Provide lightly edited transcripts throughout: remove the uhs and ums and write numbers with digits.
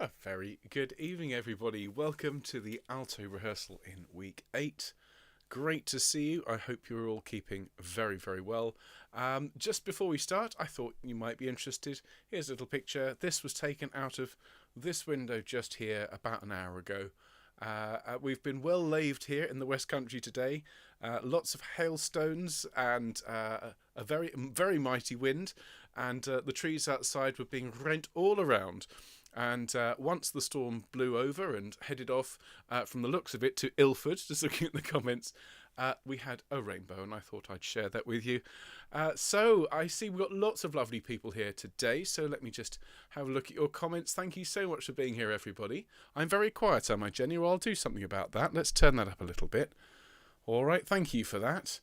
A very good evening, everybody. Welcome to the Alto rehearsal in week 8. Great to see you. I hope you're all keeping very, very well. Just before we start, I thought you might be interested. Here's a little picture. This was taken out of this window just here about an hour ago. We've been well laved here in the West Country today. Lots of hailstones and a very, very mighty wind. And the trees outside were being rent all around. And once the storm blew over and headed off, from the looks of it, to Ilford, just looking at the comments, we had a rainbow, and I thought I'd share that with you. So I see we've got lots of lovely people here today, so let me just have a look at your comments. Thank you so much for being here, everybody. I'm very quiet, am I, Jenny? Well, I'll do something about that. Let's turn that up a little bit. All right, thank you for that.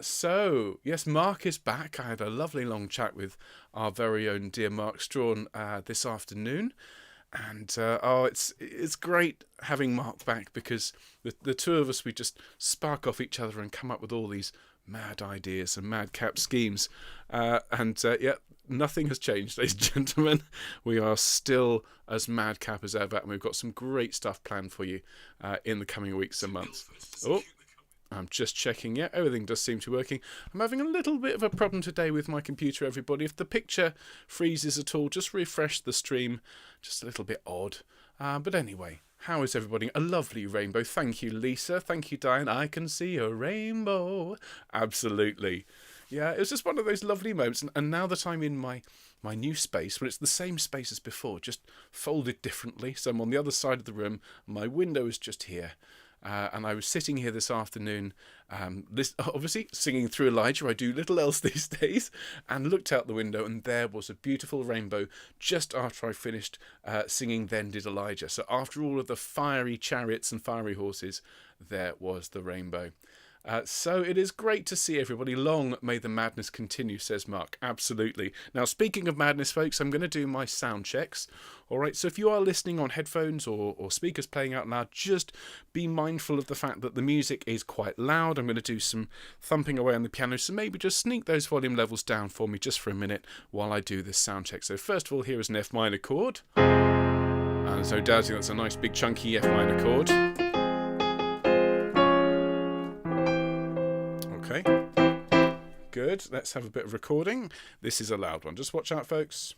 So, yes, Mark is back. I had a lovely long chat with our very own dear Mark Strawn this afternoon. And, it's great having Mark back because the two of us, we just spark off each other and come up with all these mad ideas and madcap schemes. Nothing has changed, ladies and gentlemen. We are still as madcap as ever, and we've got some great stuff planned for you in the coming weeks and months. Oh, I'm just checking. Yeah, everything does seem to be working. I'm having a little bit of a problem today with my computer, everybody. If the picture freezes at all, just refresh the stream. Just a little bit odd. But anyway, how is everybody? A lovely rainbow. Thank you, Lisa. Thank you, Diane. I can see a rainbow. Absolutely. Yeah, it was just one of those lovely moments. And now that I'm in my new space, when it's the same space as before, just folded differently. So I'm on the other side of the room. My window is just here. And I was sitting here this afternoon, obviously singing through Elijah. I do little else these days, and looked out the window, and there was a beautiful rainbow just after I finished singing Then Did Elijah. So after all of the fiery chariots and fiery horses, there was the rainbow. So it is great to see everybody. Long may the madness continue, says Mark. Absolutely. Now, speaking of madness, folks, I'm going to do my sound checks. All right, so if you are listening on headphones or speakers playing out loud, just be mindful of the fact that the music is quite loud. I'm going to do some thumping away on the piano, so maybe just sneak those volume levels down for me just for a minute while I do this sound check. So first of all, here is an F minor chord. And there's no doubting that's a nice big chunky F minor chord. Okay, good. Let's have a bit of recording. This is a loud one. Just watch out, folks.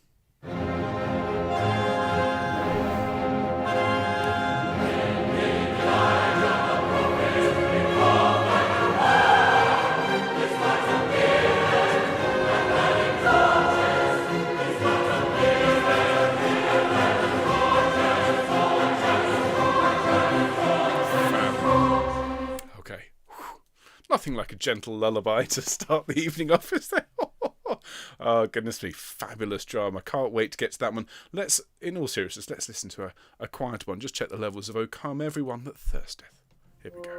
Nothing like a gentle lullaby to start the evening off, is there? Oh, goodness me. Fabulous drama. Can't wait to get to that one. In all seriousness, let's listen to a quiet one. Just check the levels of "O Calm Everyone That Thirsteth." Here we go.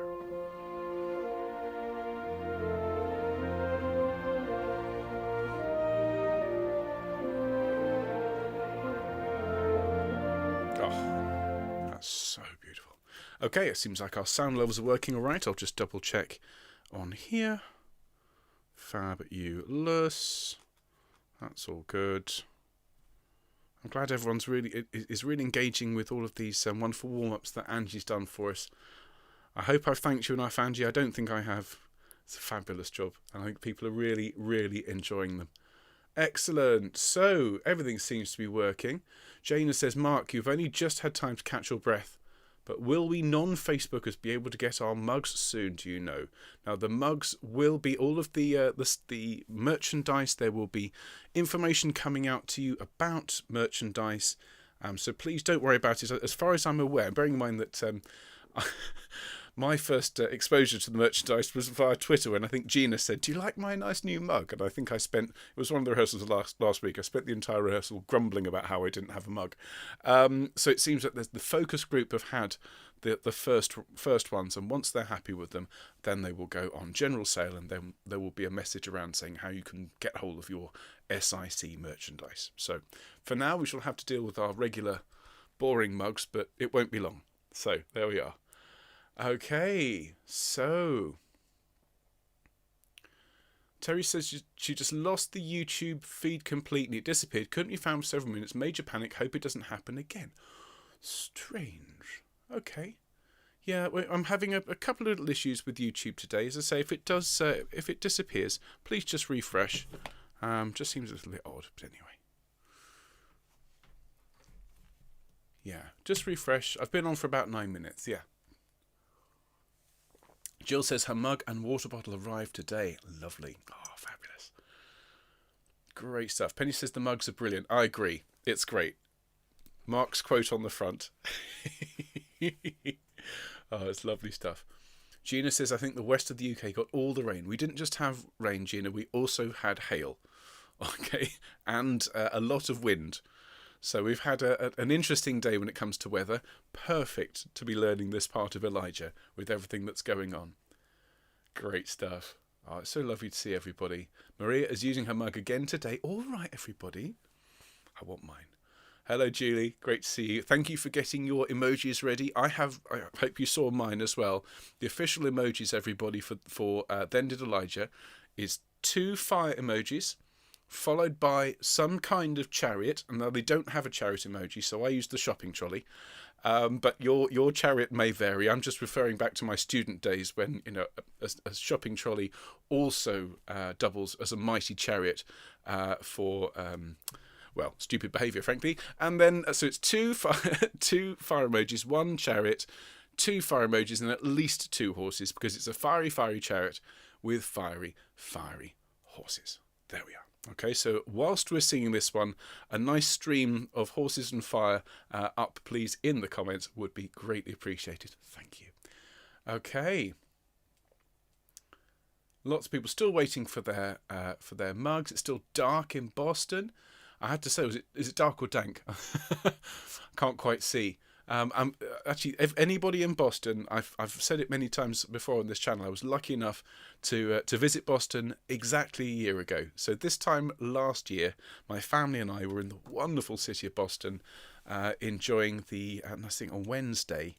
Oh, that's so beautiful. Okay, it seems like our sound levels are working all right. I'll just double check on here. Fabulous. That's all good. I'm glad everyone's really engaging with all of these wonderful warm-ups that Angie's done for us. I hope I've thanked you enough, Angie. I don't think I have. It's a fabulous job, and I think people are really, really enjoying them. Excellent. So everything seems to be working. Jana says, Mark, you've only just had time to catch your breath. But will we non-Facebookers be able to get our mugs soon, do you know? Now, the mugs will be all of the merchandise. There will be information coming out to you about merchandise. So please don't worry about it. As far as I'm aware, bearing in mind that my first exposure to the merchandise was via Twitter when I think Gina said, do you like my nice new mug? And I think it was one of the rehearsals last week. I spent the entire rehearsal grumbling about how I didn't have a mug. So it seems that the focus group have had the first ones, and once they're happy with them, then they will go on general sale, and then there will be a message around saying how you can get hold of your SIC merchandise. So for now, we shall have to deal with our regular boring mugs, but it won't be long. So there we are. Okay, so Terry says she just lost the YouTube feed completely. It disappeared. Couldn't be found for several minutes. Major panic. Hope it doesn't happen again. Strange. Okay. Yeah, I'm having a couple of little issues with YouTube today. As I say, if it does, if it disappears, please just refresh. Just seems a little bit odd, but anyway. Yeah, just refresh. I've been on for about 9 minutes. Yeah. Jill says her mug and water bottle arrived today. Lovely. Oh, fabulous. Great stuff. Penny says the mugs are brilliant. I agree. It's great. Mark's quote on the front. Oh, it's lovely stuff. Gina says, I think the west of the UK got all the rain. We didn't just have rain, Gina. We also had hail. Okay. And a lot of wind. So we've had an interesting day when it comes to weather. Perfect to be learning this part of Elijah with everything that's going on. Great stuff. Oh, it's so lovely to see everybody. Maria is using her mug again today. All right, everybody. I want mine. Hello, Julie. Great to see you. Thank you for getting your emojis ready. I hope you saw mine as well. The official emojis, everybody, for Then Did Elijah is 2 fire emojis, followed by some kind of chariot. And now they don't have a chariot emoji, so I use the shopping trolley. But your chariot may vary. I'm just referring back to my student days when, you know, a shopping trolley also doubles as a mighty chariot for well, stupid behaviour, frankly. And then so it's 2 fire emojis, 1 chariot, 2 fire emojis, and at least 2 horses, because it's a fiery chariot with fiery horses. There we are. Okay, so whilst we're singing this one, a nice stream of horses and fire up, please, in the comments would be greatly appreciated. Thank you. Okay. Lots of people still waiting for their mugs. It's still dark in Boston. I had to say, is it dark or dank? Can't quite see. Actually, if anybody in Boston, I've said it many times before on this channel, I was lucky enough to visit Boston exactly a year ago. So this time last year, my family and I were in the wonderful city of Boston, enjoying the, I think on Wednesday.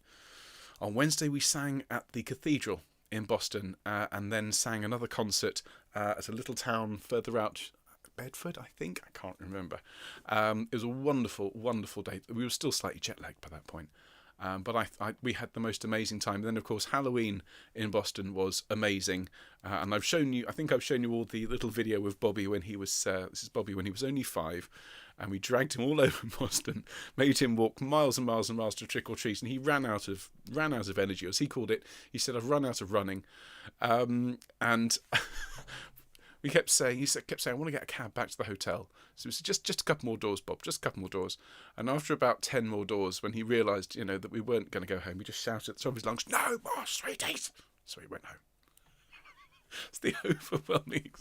On Wednesday we sang at the cathedral in Boston, and then sang another concert at a little town further out, Bedford, I think. I can't remember. It was a wonderful, wonderful day. We were still slightly jet lagged by that point. But we had the most amazing time. And then, of course, Halloween in Boston was amazing. And I think I've shown you all the little video with Bobby when he was, this is Bobby when he was only 5. And we dragged him all over Boston, made him walk miles and miles and miles to trick or treat. And he ran out of energy, as he called it. He said, I've run out of running. And he kept saying, I want to get a cab back to the hotel. So it was just a couple more doors, Bob, just a couple more doors. And after about 10 more doors, when he realised, you know, that we weren't going to go home, he just shouted at the top of his lungs, no more sweeties. So he went home. It's the overwhelming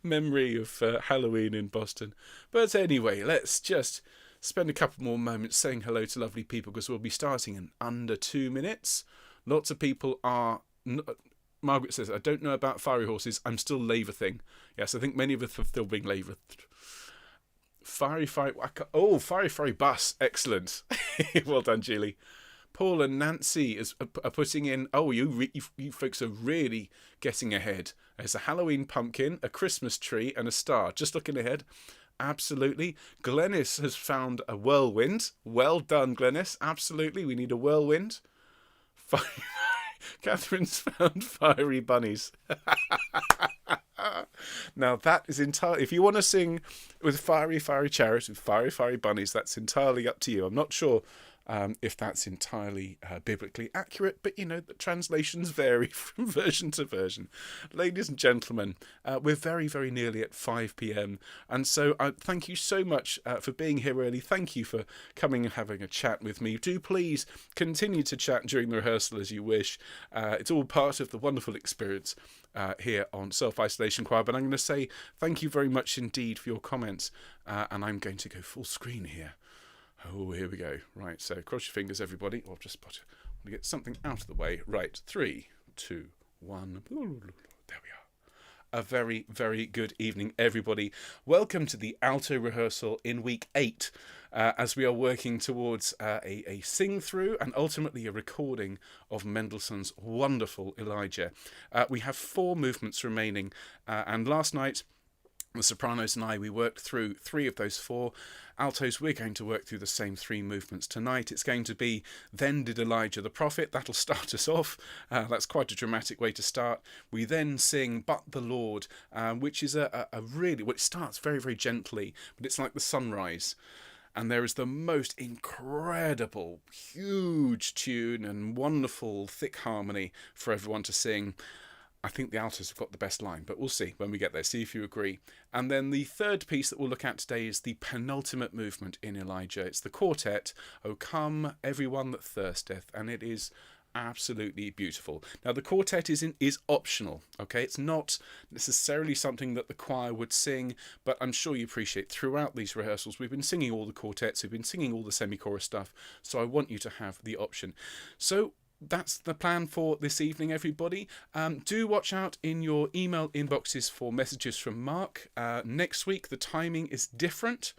memory of Halloween in Boston. But anyway, let's just spend a couple more moments saying hello to lovely people, because we'll be starting in under 2 minutes. Lots of people are... Margaret says, I don't know about fiery horses. I'm still laver-thing. Yes, I think many of us are still being lavered. Fiery bus. Excellent. Well done, Julie. Paul and Nancy are putting in... Oh, you folks are really getting ahead. There's a Halloween pumpkin, a Christmas tree, and a star. Just looking ahead. Absolutely. Glennis has found a whirlwind. Well done, Glennis. Absolutely. We need a whirlwind. Catherine's found fiery bunnies. Now that is entirely... If you want to sing with fiery chariots, with fiery bunnies, that's entirely up to you. I'm not sure if that's entirely biblically accurate, but you know, the translations vary from version to version. Ladies and gentlemen, we're very, very nearly at 5 p.m. And so thank you so much for being here early. Thank you for coming and having a chat with me. Do please continue to chat during the rehearsal as you wish. It's all part of the wonderful experience here on Self-Isolation Choir. But I'm going to say thank you very much indeed for your comments. And I'm going to go full screen here. Oh, here we go. Right, so cross your fingers, everybody. I'll just get something out of the way. Right, 3, 2, 1. There we a very, very good evening, everybody. Welcome to the Alto rehearsal in week 8, as we are working towards a sing-through and ultimately a recording of Mendelssohn's wonderful Elijah. We have 4 movements remaining, and last night the sopranos and we worked through 3 of those 4. Altos, we're going to work through the same 3 movements tonight. It's going to be Then Did Elijah the Prophet. That'll start us off. That's quite a dramatic way to start. We then sing But the Lord, which is a really, well, it starts very, very gently, but it's like the sunrise. And there is the most incredible, huge tune and wonderful, thick harmony for everyone to sing. I think the altos have got the best line, but we'll see when we get there, see if you agree. And then the third piece that we'll look at today is the penultimate movement in Elijah. It's the quartet, O Come Everyone That Thirsteth, and it is absolutely beautiful. Now the quartet is optional, okay? It's not necessarily something that the choir would sing, but I'm sure you appreciate throughout these rehearsals we've been singing all the quartets, we've been singing all the semi-chorus stuff, so I want you to have the option. So that's the plan for this evening, everybody. Do watch out in your email inboxes for messages from Mark. Next week the timing is different.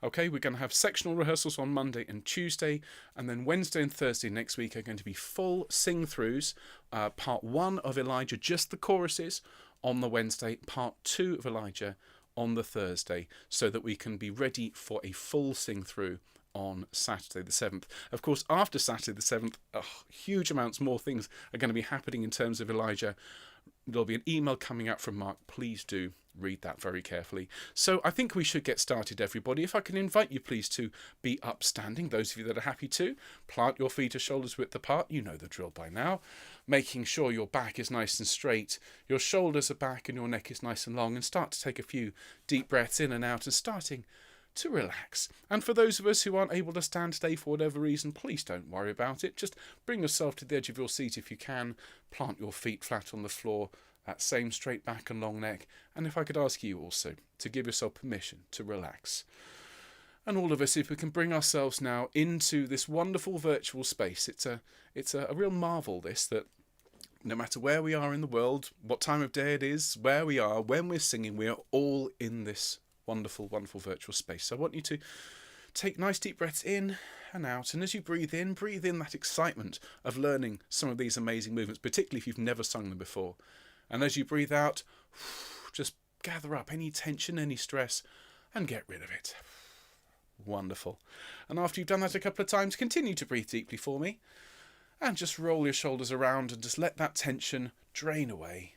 Okay, we're going to have sectional rehearsals on Monday and Tuesday, and then Wednesday and Thursday next week are going to be full sing-throughs. Part 1 of Elijah, just the choruses, on the Wednesday, part 2 of Elijah on the Thursday, so that we can be ready for a full sing-through on Saturday the 7th. Of course, after Saturday the 7th, huge amounts more things are going to be happening in terms of Elijah. There'll be an email coming out from Mark. Please do read that very carefully. So I think we should get started, everybody. If I can invite you, please, to be upstanding. Those of you that are happy to, plant your feet or shoulders width apart. You know the drill by now. Making sure your back is nice and straight, your shoulders are back and your neck is nice and long, and start to take a few deep breaths in and out and starting to relax. And for those of us who aren't able to stand today for whatever reason, please don't worry about it. Just bring yourself to the edge of your seat if you can. Plant your feet flat on the floor, that same straight back and long neck. And if I could ask you also to give yourself permission to relax. And all of us, if we can bring ourselves now into this wonderful virtual space. It's a real marvel, this, that no matter where we are in the world, what time of day it is, where we are, when we're singing, we are all in this wonderful, wonderful virtual space. So I want you to take nice deep breaths in and out. And as you breathe in that excitement of learning some of these amazing movements, particularly if you've never sung them before. And as you breathe out, just gather up any tension, any stress, and get rid of it. Wonderful. And after you've done that a couple of times, continue to breathe deeply for me. And just roll your shoulders around and just let that tension drain away.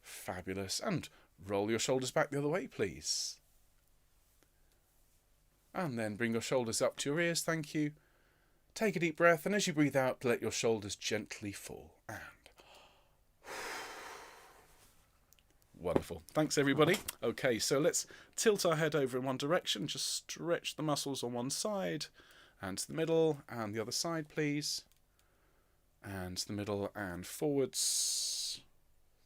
Fabulous. And roll your shoulders back the other way, please. And then bring your shoulders up to your ears, thank you. Take a deep breath, and as you breathe out, let your shoulders gently fall. And wonderful. Thanks, everybody. Okay, so let's tilt our head over in one direction. Just stretch the muscles on one side, and to the middle, and the other side, please. And to the middle, and forwards.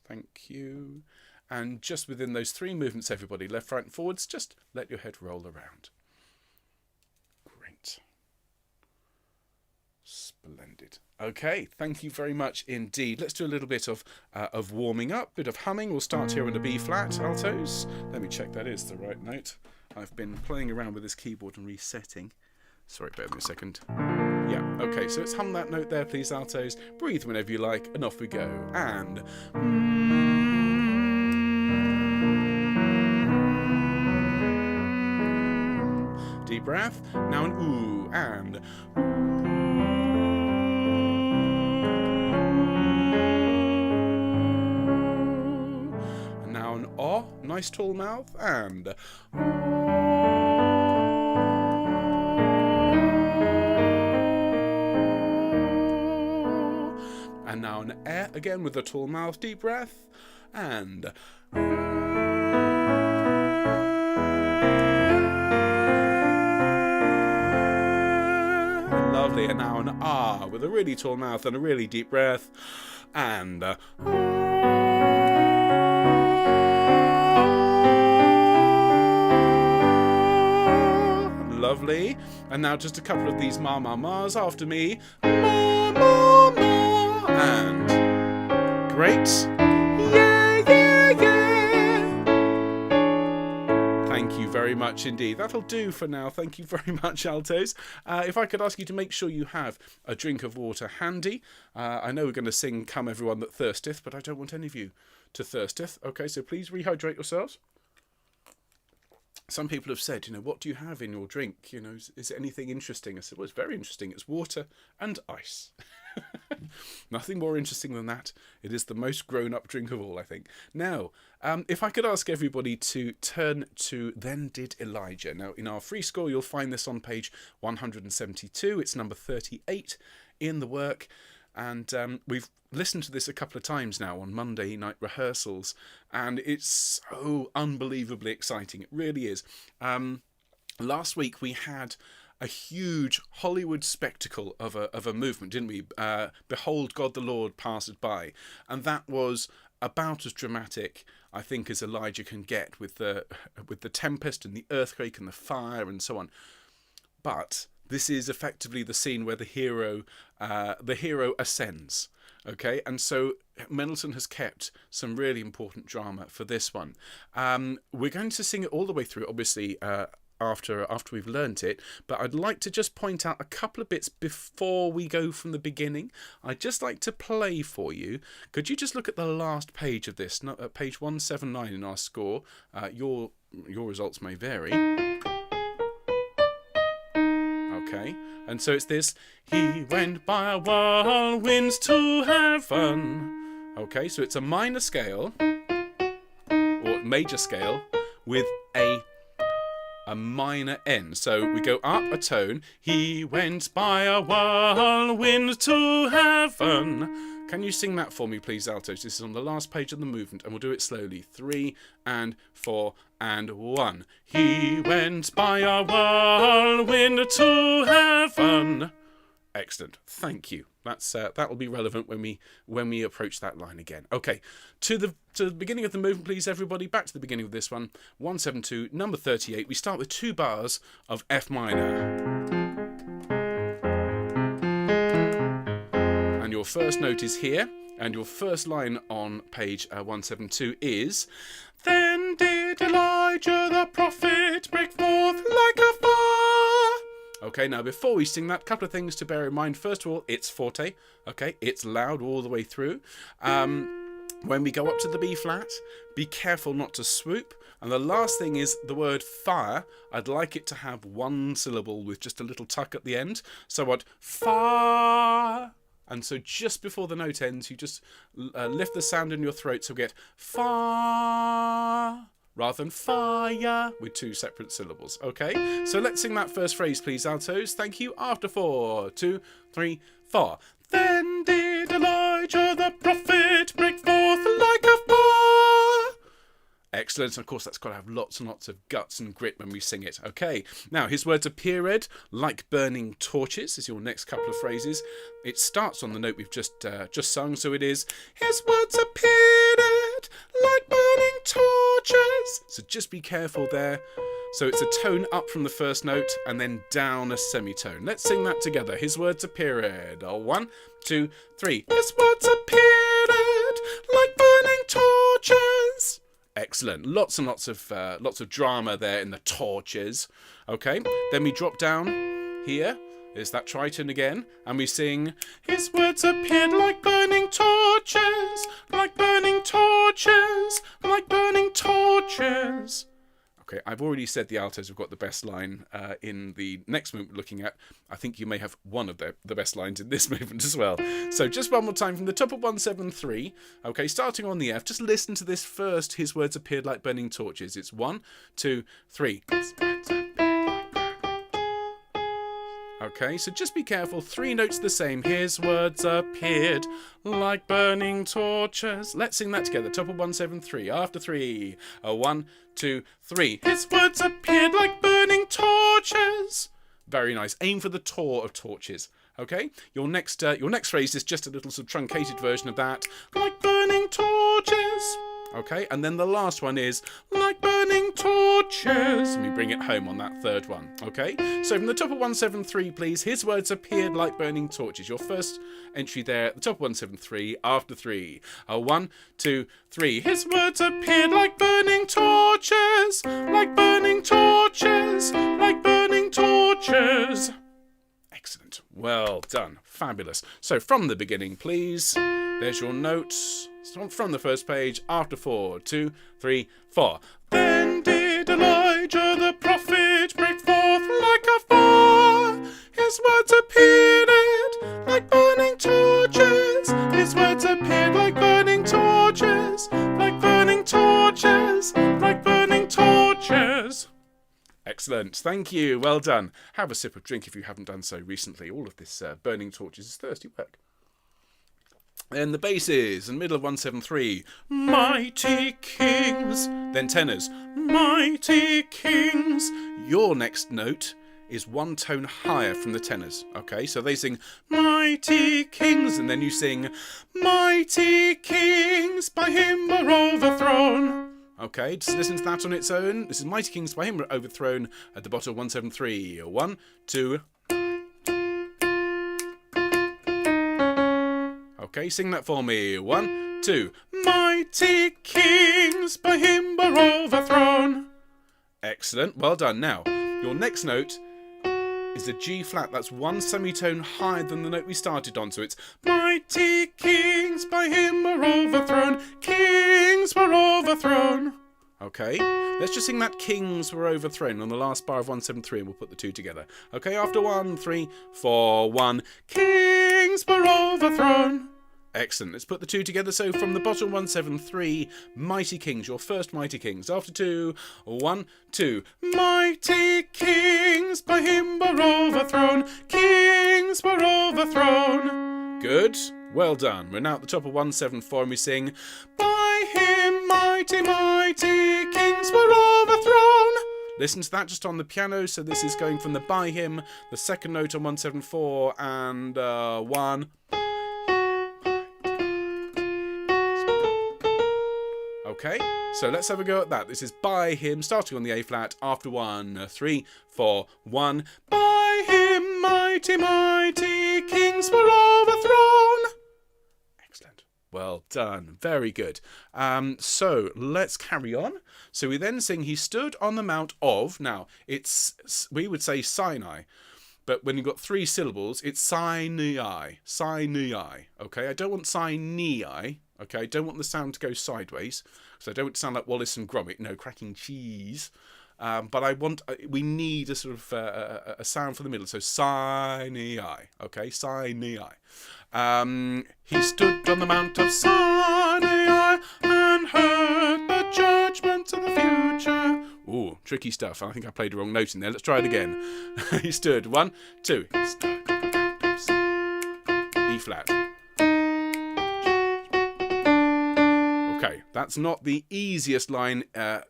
Thank you. And just within those 3 movements, everybody, left, right, and forwards, just let your head roll around. Great. Splendid. Okay, thank you very much indeed. Let's do a little bit of warming up, bit of humming. We'll start here in a B flat, altos. Let me check that is the right note. I've been playing around with this keyboard and resetting. Sorry, bear with me a second. Yeah, okay, so let's hum that note there, please, altos. Breathe whenever you like, and off we go. And deep breath. Now an ooh, and now an oh, nice tall mouth, and now an eh again with a tall mouth, deep breath, and lovely, and now an ah with a really tall mouth and a really deep breath, and lovely. And now just a couple of these ma ma ma's after me. Ma ma ma, and great. Yeah yeah yeah. much indeed. That'll do for now. Thank you very much, altos. If I could ask you to make sure you have a drink of water handy. I know we're going to sing Come Everyone That Thirsteth, but I don't want any of you to thirsteth. Okay, so please rehydrate yourselves. Some people have said, what do you have in your drink? Is it anything interesting? I said, well, it's very interesting. It's water and ice. Nothing more interesting than that. It is the most grown-up drink of all, I think. Now, if I could ask everybody to turn to Then Did Elijah. Now, in our free score, you'll find this on page 172. It's number 38 in the work. And we've listened to this a couple of times now on Monday night rehearsals. And it's so unbelievably exciting. It really is. Last week we had a huge Hollywood spectacle of a movement, didn't we? Behold, God the Lord passed by. And that was about as dramatic, I think, as Elijah can get with the tempest and the earthquake and the fire and so on. But this is effectively the scene where the hero ascends. Okay, and so Mendelssohn has kept some really important drama for this one. We're going to sing it all the way through, obviously, after we've learnt it, but I'd like to just point out a couple of bits before we go from the beginning. I'd just like to play for you. Could you just look at the last page of this, page 179 in our score? Your results may vary. Okay, and so it's this. He went by a whirlwind to heaven. Okay, so it's a minor scale, or major scale, with a minor N. So we go up a tone. He went by a whirlwind to heaven. Can you sing that for me, please, altos? This is on the last page of the movement, and we'll do it slowly. 3 and 4 and 1. He went by a whirlwind to heaven. Excellent. Thank you. That will be relevant when we approach that line again. Okay, to the beginning of the movement, please, everybody. Back to the beginning of this one. 172, number 38. We start with 2 bars of F minor. And your first note is here, and your first line on page 172 is, Then did Elijah the prophet break forth like a fire. Okay, now before we sing that, a couple of things to bear in mind. First of all, it's forte. Okay, it's loud all the way through. When we go up to the B flat, be careful not to swoop. And the last thing is the word fire. I'd like it to have one syllable with just a little tuck at the end. So what? Fire. And so just before the note ends, you just lift the sound in your throat, so we get fire rather than fire with 2 separate syllables. Okay, so let's sing that first phrase, please, altos. Thank you. After 4, 2, 3, 4. Then did Elijah the prophet break forth like a fire. Excellent. And of course, that's got to have lots and lots of guts and grit when we sing it. Okay. Now, his words appeared like burning torches is your next couple of phrases. It starts on the note we've just sung, so it is, his words appeared like burning torches. So just be careful there. So it's a tone up from the first note and then down a semitone. Let's sing that together. His words appeared. 1, 2, 3. His words appeared like burning torches. Excellent. Lots and lots of drama there in the torches. Okay. Then we drop down here. There's that tritone again, and we sing, his words appeared like burning torches, like burning torches, like burning torches. Okay, I've already said the altos have got the best line in the next movement we're looking at. I think you may have one of the best lines in this movement as well. So just one more time from the top of 173. Okay, starting on the F, just listen to this first. His words appeared like burning torches. It's 1, 2, 3. Okay, so just be careful. 3 notes the same. His words appeared like burning torches. Let's sing that together. Top of 173. After 3. 1, 2, 3. His words appeared like burning torches. Very nice. Aim for the tor of torches. Okay. Your next phrase is just a little sort of truncated version of that. Like burning torches. Okay, and then the last one is like burning burning torches. And we bring it home on that third one. Okay, so from the top of 173, please. His words appeared like burning torches. Your first entry there at the top of 173 after 3. 1, 2, 3. His words appeared like burning torches, like burning torches, like burning torches. Excellent. Well done. Fabulous. So from the beginning, please. There's your notes. From the first page, after 4, 2, 3, 4. Then did Elijah the prophet break forth like a fire. His words appeared like burning torches. His words appeared like burning torches, like burning torches, like burning torches. Excellent. Thank you. Well done. Have a sip of drink if you haven't done so recently. All of this burning torches is thirsty work. Then the basses, in the middle of 173, mighty kings. Then tenors, mighty kings. Your next note is one tone higher from the tenors. Okay, so they sing mighty kings, and then you sing mighty kings, by him were overthrown. Okay, just listen to that on its own. This is mighty kings, by him were overthrown at the bottom of 173. 1, 2. Okay, sing that for me. 1, 2. Mighty kings, by him were overthrown. Excellent. Well done. Now, your next note is a G flat. That's one semitone higher than the note we started on. So it's mighty kings, by him were overthrown. Kings were overthrown. Okay, let's just sing that kings were overthrown on the last bar of 173 and we'll put the two together. Okay, after 1, 3, 4, 1. Kings were overthrown. Excellent. Let's put the two together. So from the bottom 173, mighty kings, your first mighty kings. After 2, 1, 2. Mighty kings, by him were overthrown. Kings were overthrown. Good. Well done. We're now at the top of 174 and we sing, by him mighty, mighty kings were overthrown. Listen to that just on the piano. So this is going from the by him, the second note on 174, and 1. Okay, so let's have a go at that. This is by him, starting on the A flat, after 1, 3, 4, 1. By him, mighty, mighty kings were overthrown. Excellent. Well done. Very good. So let's carry on. So we then sing, he stood on the mount of. Now, we would say Sinai. But when you've got 3 syllables, it's Sinai. Sinai. Okay, I don't want Sinai. Okay, I don't want the sound to go sideways. So I don't want to sound like Wallace and Gromit, cracking cheese. But we need a sort of a sound for the middle. So Sinai. Okay, Sinai. He stood on the mount of Sinai and heard the judgment of the future. Ooh, tricky stuff. I think I played the wrong note in there. Let's try it again. He stood. 1, 2. He stood on the mount of Sinai. E flat. Okay, that's not the easiest line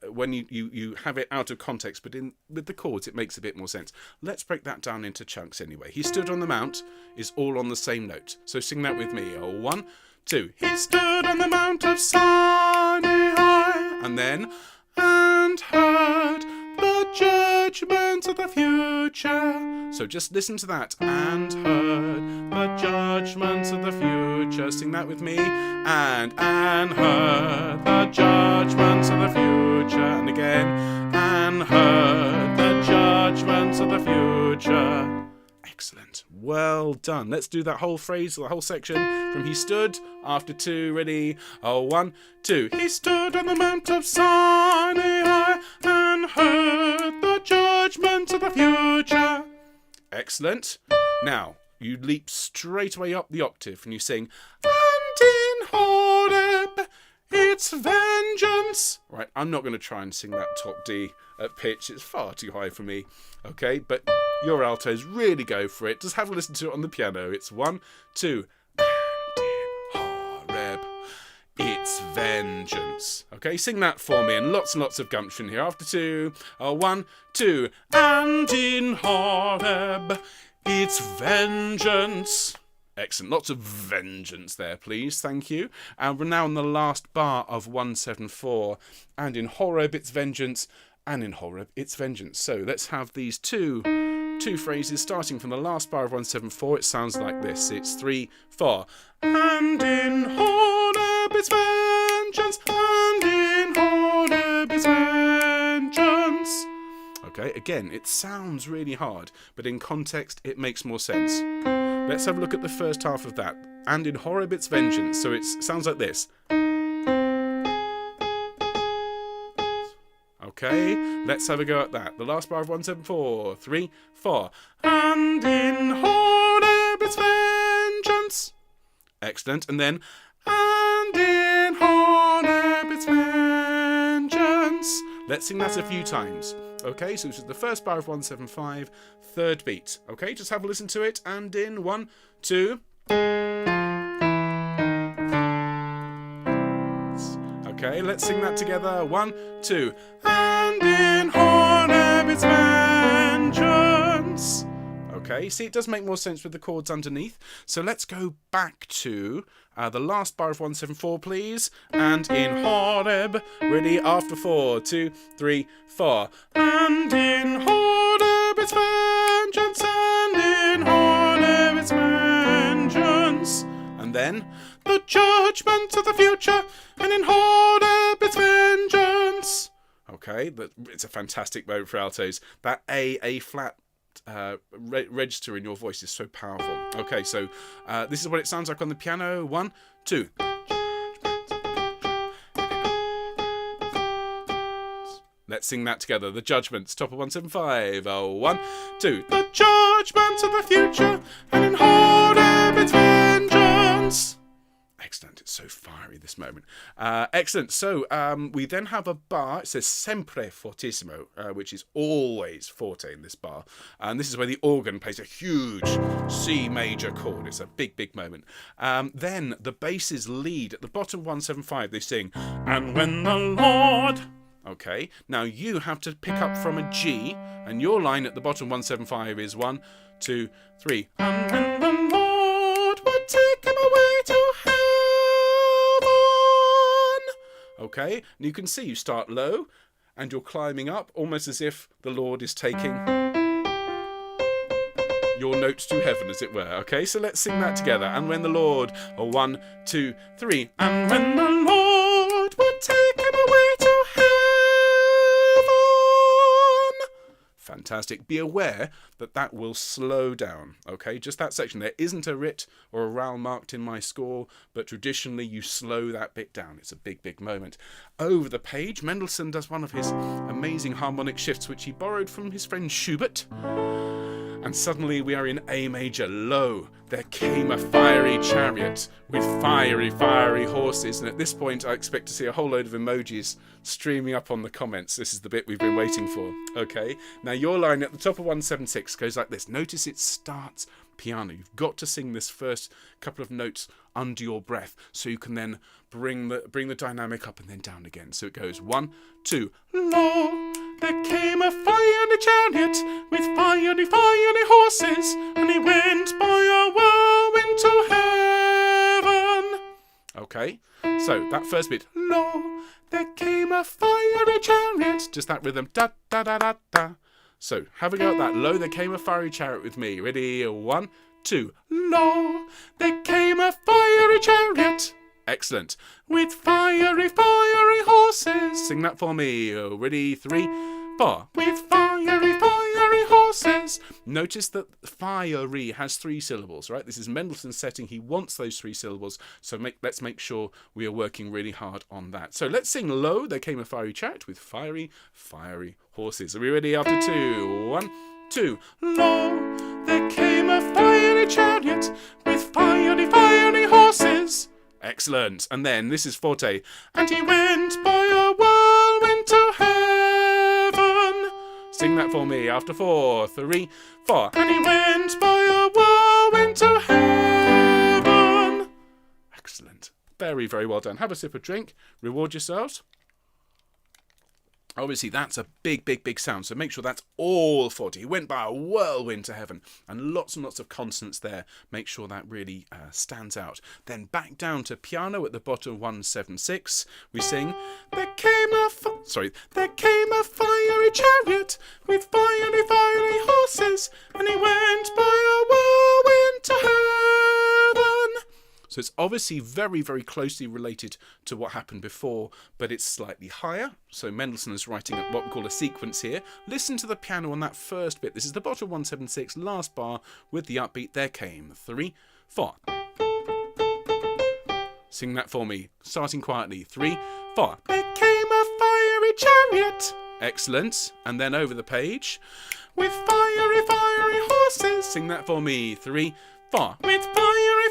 when you have it out of context, but with the chords it makes a bit more sense. Let's break that down into chunks anyway. He stood on the mount is all on the same note. So sing that with me. 1, 2. He stood on the mount of Sinai, and then, and heard the judgment of the future. So just listen to that. And heard the judgment of the future. Sing that with me. And heard the judgment of the future. And again. And heard the judgment of the future. Excellent. Well done. Let's do that whole phrase, the whole section from he stood after 2. Ready? 1, 2. He stood on the mount of Sinai and heard the judgment of the future. Excellent. Now, you leap straight away up the octave and you sing, and in Horeb it's vengeance. Right, I'm not going to try and sing that top D at pitch. It's far too high for me. Okay, but your altos really go for it. Just have a listen to it on the piano. It's 1, 2. And in Horeb it's vengeance. Okay, sing that for me, and lots of gumption here. After 2, 1, 2. And in Horeb it's vengeance. Excellent. Lots of vengeance there, please. Thank you. And we're now on the last bar of 174. And in Horeb, it's vengeance. And in Horeb, it's vengeance. So let's have these two phrases starting from the last bar of 174. It sounds like this. It's 3, 4. And in Horeb, it's vengeance. And in Horeb, it's vengeance. Okay, again, it sounds really hard, but in context, it makes more sense. Let's have a look at the first half of that. And in Horeb, it's vengeance. So it sounds like this. Okay, let's have a go at that. The last bar of 174. 3, 4. And in Horeb, it's vengeance. Excellent. And then, and in Horeb, it's vengeance. Let's sing that a few times. Okay, so this is the first bar of 175, third beat. Okay, just have a listen to it. And in 1, 2. Okay, let's sing that together. 1, 2. And in Horeb it's vengeance. Okay, see, it does make more sense with the chords underneath. So let's go back to the last bar of 174, please. And in Horeb, ready, after 4, 2, 3, 4. And in Horeb it's vengeance, and in Horeb it's vengeance. And then the judgment of the future, and in Horeb it's vengeance. Okay, but it's a fantastic moment for altos. That A flat register in your voice is so powerful. Okay, so this is what it sounds like on the piano. 1, 2. Let's sing that together. The judgments, top of 175. 1, 2. The judgment of the future, and in Horeb it's vengeance. Excellent. It's so fiery, this moment. Excellent. So we then have a bar. It says sempre fortissimo, which is always forte in this bar. And this is where the organ plays a huge C major chord. It's a big, big moment. Then the basses lead. At the bottom of 175, they sing, and when the Lord... Okay, now you have to pick up from a G, and your line at the bottom 175 is 1, 2, 3. And when the Lord would take him away to heaven. Okay, and you can see you start low, and you're climbing up, almost as if the Lord is taking your notes to heaven, as it were. Okay, so let's sing that together. And when the Lord, 1, 2, 3. And when the Lord would take him away to heaven. Fantastic. Be aware that that will slow down, okay? Just that section. There isn't a rit or a ral marked in my score, but traditionally you slow that bit down. It's a big, big moment. Over the page, Mendelssohn does one of his amazing harmonic shifts, which he borrowed from his friend Schubert. And suddenly we are in A major. Lo, there came a fiery chariot with fiery, fiery horses. And at this point, I expect to see a whole load of emojis streaming up on the comments. This is the bit we've been waiting for. Okay, now your line at the top of 176 goes like this. Notice it starts piano. You've got to sing this first couple of notes under your breath, so you can then bring the dynamic up and then down again. So it goes 1, 2. Lo, there came a fiery chariot with fiery, fiery horses, and he went by a whirlwind to heaven. Okay, so that first bit. Lo, there came a fiery chariot. Just that rhythm. Da da da da da. So have a go at that. Lo, there came a fiery chariot with me. Ready? 1, 2. Lo, there came a fiery chariot. Excellent. With fiery, fiery horses. Sing that for me. Ready? 3, 4. With fiery, fiery horses. Notice that fiery has 3 syllables, right? This is Mendelssohn's setting. He wants those 3 syllables. So let's make sure we are working really hard on that. So let's sing Lo, there came a fiery chariot with fiery, fiery horses. Are we ready after 2? 1, 2. Lo, there came a fiery chariot with fiery, fiery horses. Excellent. And then this is forte. And he went by a whirlwind to heaven. Sing that for me after 4, 3, 4. And he went by a whirlwind to heaven. Excellent. Very, very well done. Have a sip of drink. Reward yourselves. Obviously, that's a big, big, big sound, so make sure that's all 40. He went by a whirlwind to heaven, and lots of consonants there. Make sure that really stands out. Then back down to piano at the bottom of 176. We sing, there came a fiery chariot with fiery horses, and he went by a whirlwind to heaven. So it's obviously very, very closely related to what happened before, but it's slightly higher. So Mendelssohn is writing what we call a sequence here. Listen to the piano on that first bit. This is the bottom 176, last bar with the upbeat. There came 3, 4. Sing that for me, starting quietly. 3, 4. There came a fiery chariot. Excellent. And then over the page. With fiery horses. Sing that for me. 3, 4. With fiery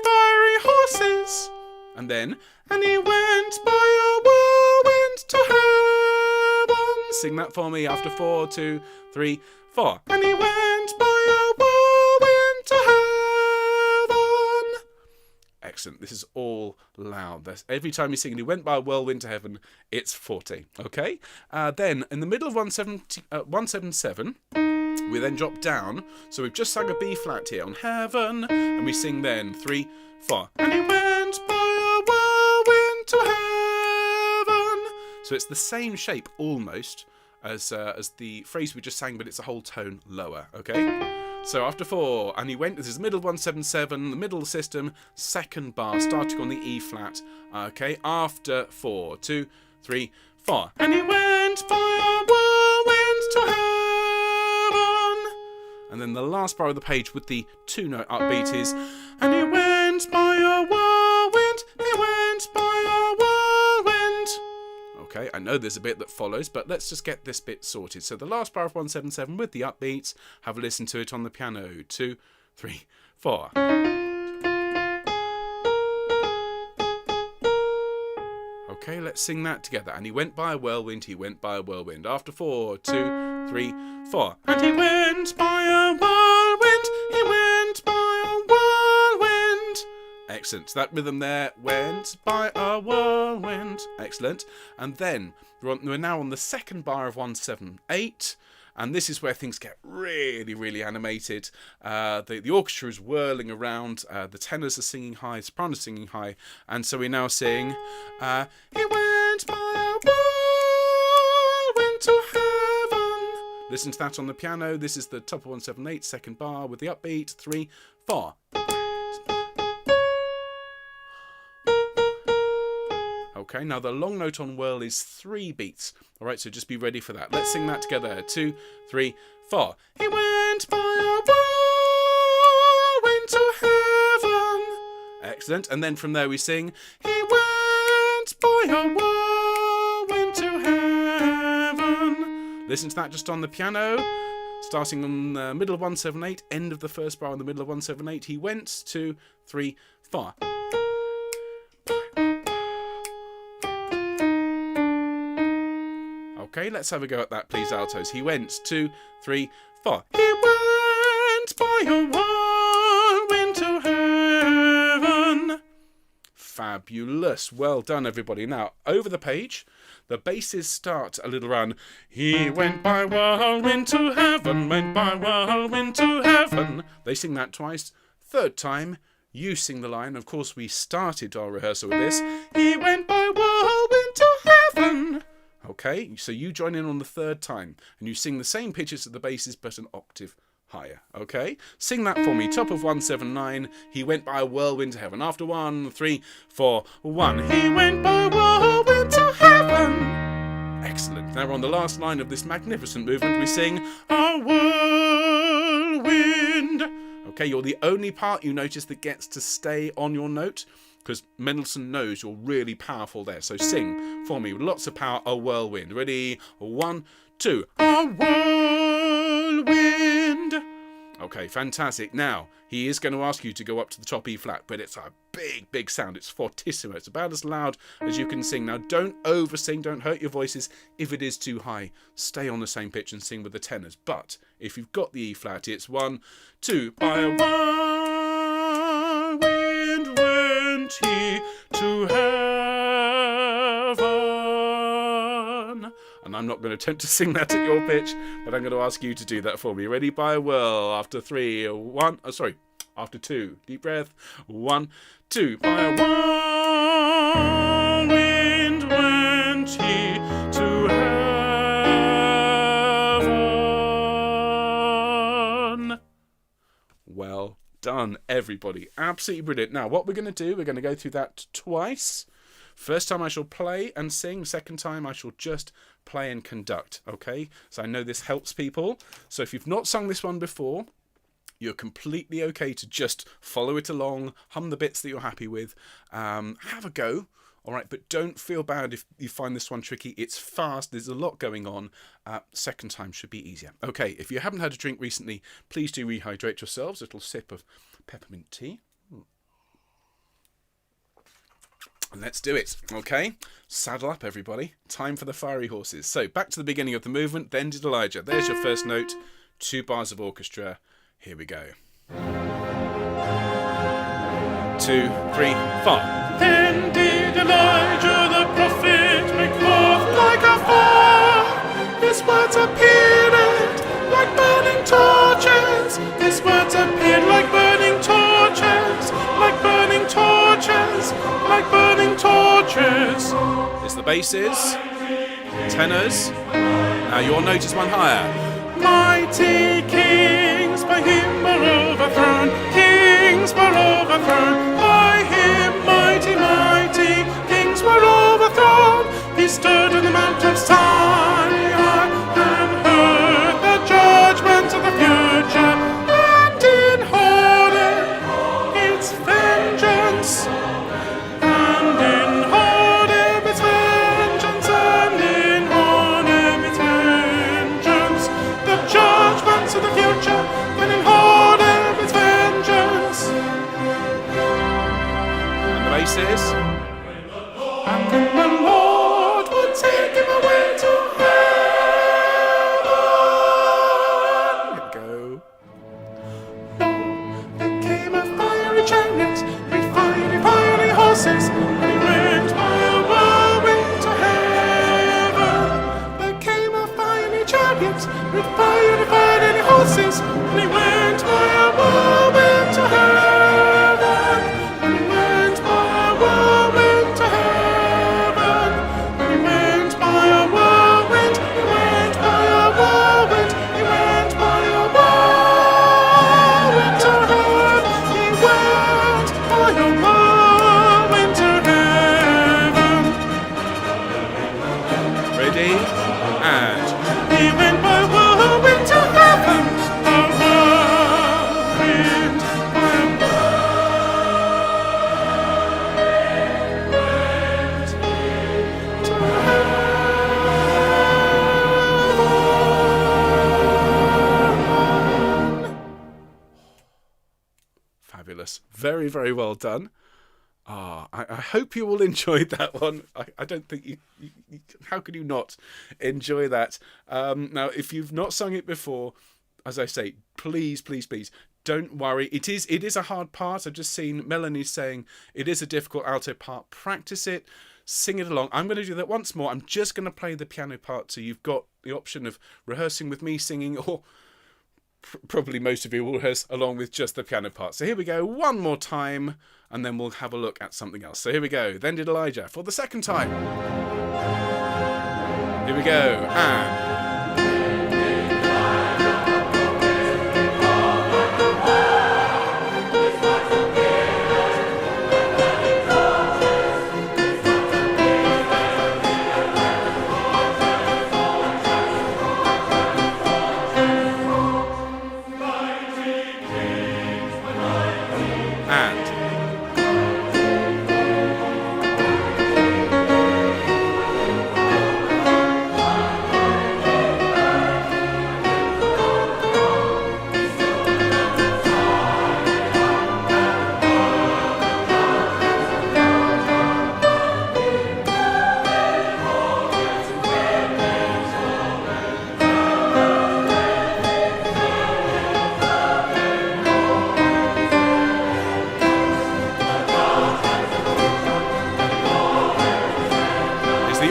horses. And then, and he went by a whirlwind to heaven. Sing that for me after 4, 2, 3, 4. And he went by a whirlwind to heaven. Excellent. This is all loud. Every time you sing and he went by a whirlwind to heaven, it's 40. Okay? Then, in the middle of 177... we then drop down, so we've just sung a B flat here on heaven, and we sing then 3, 4. And he went by a whirlwind to heaven. So it's the same shape almost as the phrase we just sang, but it's a whole tone lower. Okay. So after 4, and he went. This is the middle 177, the middle system, second bar, starting on the E flat. Okay. After 4, 2, 3, 4. And he went by a whirlwind to heaven. And then the last bar of the page with the 2-note upbeat is, and he went by a whirlwind, he went by a whirlwind. Okay, I know there's a bit that follows, but let's just get this bit sorted. So the last bar of 177 with the upbeats, have a listen to it on the piano. 2, 3, 4. Okay, let's sing that together. And he went by a whirlwind, he went by a whirlwind. After 4, 2, 3, 4. And he went by a whirlwind, he went by a whirlwind. Excellent. So that rhythm there, went by a whirlwind. Excellent. And then we're now on the second bar of 178. And this is where things get really, really animated. The orchestra is whirling around. The tenors are singing high, sopranos are singing high. And so we now sing, he went by a whirlwind to heaven. Listen to that on the piano. This is the top of 178, second bar with the upbeat. 3, 4. Okay, now the long note on whirl is 3 beats. All right, so just be ready for that. Let's sing that together. 2, 3, 4. He went by a whirlwind to heaven. Excellent. And then from there we sing, he went by a whirlwind to heaven. Listen to that just on the piano. Starting on the middle of 178, end of the first bar in the middle of 178. He went, 2, 3, 4. Okay, let's have a go at that, please, altos. He went, 2, 3, 4. He went by a whirlwind to heaven. Fabulous. Well done, everybody. Now, over the page, the basses start a little run. He went by whirlwind to heaven, went by whirlwind to heaven. They sing that twice. Third time, you sing the line. Of course, we started our rehearsal with this. He went by whirlwind to heaven. Okay, so you join in on the third time, and you sing the same pitches of the basses, but an octave higher. Okay, sing that for me. Top of 179. He went by a whirlwind to heaven. After 1, 3, 4, 1. He went by a whirlwind to heaven. Excellent. Now on the last line of this magnificent movement, we sing a whirlwind. Okay, you're the only part you notice that gets to stay on your note, because Mendelssohn knows you're really powerful there. So sing for me with lots of power, a whirlwind. Ready? 1, 2. A whirlwind. Okay, fantastic. Now, he is going to ask you to go up to the top E flat, but it's a big, big sound. It's fortissimo. It's about as loud as you can sing. Now, don't over-sing. Don't hurt your voices. If it is too high, stay on the same pitch and sing with the tenors. But if you've got the E flat, it's 1, 2. By a whirlwind went he to heaven. And I'm not going to attempt to sing that at your pitch, but I'm going to ask you to do that for me. Ready? By a whirl. After 3, 1. Oh, sorry. After 2. Deep breath. 1, 2. By a whirlwind went he to heaven. Well done, everybody. Absolutely brilliant. Now, what we're going to do, we're going to go through that twice. First time I shall play and sing. Second time I shall just play and conduct. Okay? So I know this helps people. So if you've not sung this one before, you're completely okay to just follow it along, hum the bits that you're happy with, have a go. All right, but don't feel bad if you find this one tricky. It's fast. There's a lot going on. Second time should be easier. Okay, if you haven't had a drink recently, please do rehydrate yourselves. A little sip of peppermint tea. Let's do it, okay? Saddle up, everybody. Time for the fiery horses. So, back to the beginning of the movement. Then did Elijah. There's your first note. 2 bars of orchestra. Here we go. 2, 3, 4. Then did Elijah the prophet make forth like a fire. His words appeared like burning torches. His words appeared like burning torches. Like burning torches. Like burning torches. It's the basses, tenors. Now your note is one higher. Mighty kings by him were overthrown. Kings were overthrown by him. Mighty, mighty kings were overthrown. He stood on the Mount of Zion and heard the judgment of the future. And in Horeb its vengeance. And in Horeb its vengeance. And in Horeb its vengeance. The judgments of the future. And in Horeb its vengeance. And the bass is. And then the Lord would take him away to heaven. Here we go. There came a fiery chariot with fiery horses, and he went by a whirlwind to heaven. There came a fiery chariot with fiery horses, and he went by a whirlwind to heaven. And he went by a whirlwind to heaven. And he went by a whirlwind. He went by a whirlwind. He went by a whirlwind to heaven. He went by a whirlwind to heaven. Ready? And he went by a whirlwind to heaven. A whirlwind by a whirlwind to heaven. Fabulous. Very, very well done. I hope you all enjoyed that one. I don't think you how could you not enjoy that? Now, if you've not sung it before, as I say, please, please, please, don't worry. It is a hard part. I've just seen Melanie saying it is a difficult alto part. Practice it. Sing it along. I'm going to do that once more. I'm just going to play the piano part, so you've got the option of rehearsing with me singing, or probably most of you will rehearse along with just the piano part. So here we go, one more time, and then we'll have a look at something else. So here we go. Then did Elijah for the second time. Here we go, and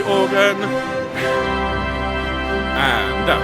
organ. and up.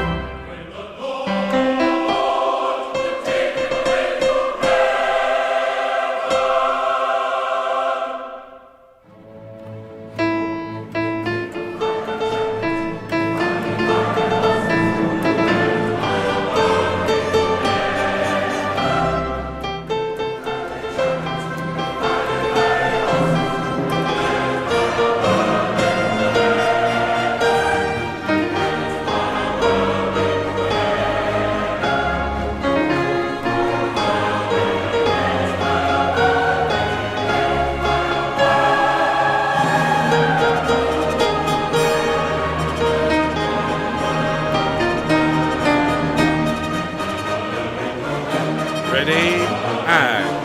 Ready, and...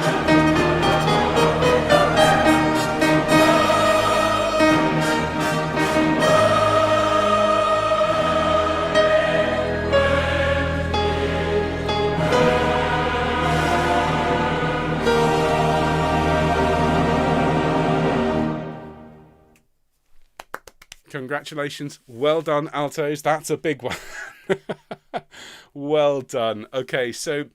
Congratulations. Well done, altos. That's a big one. Well done. Okay, so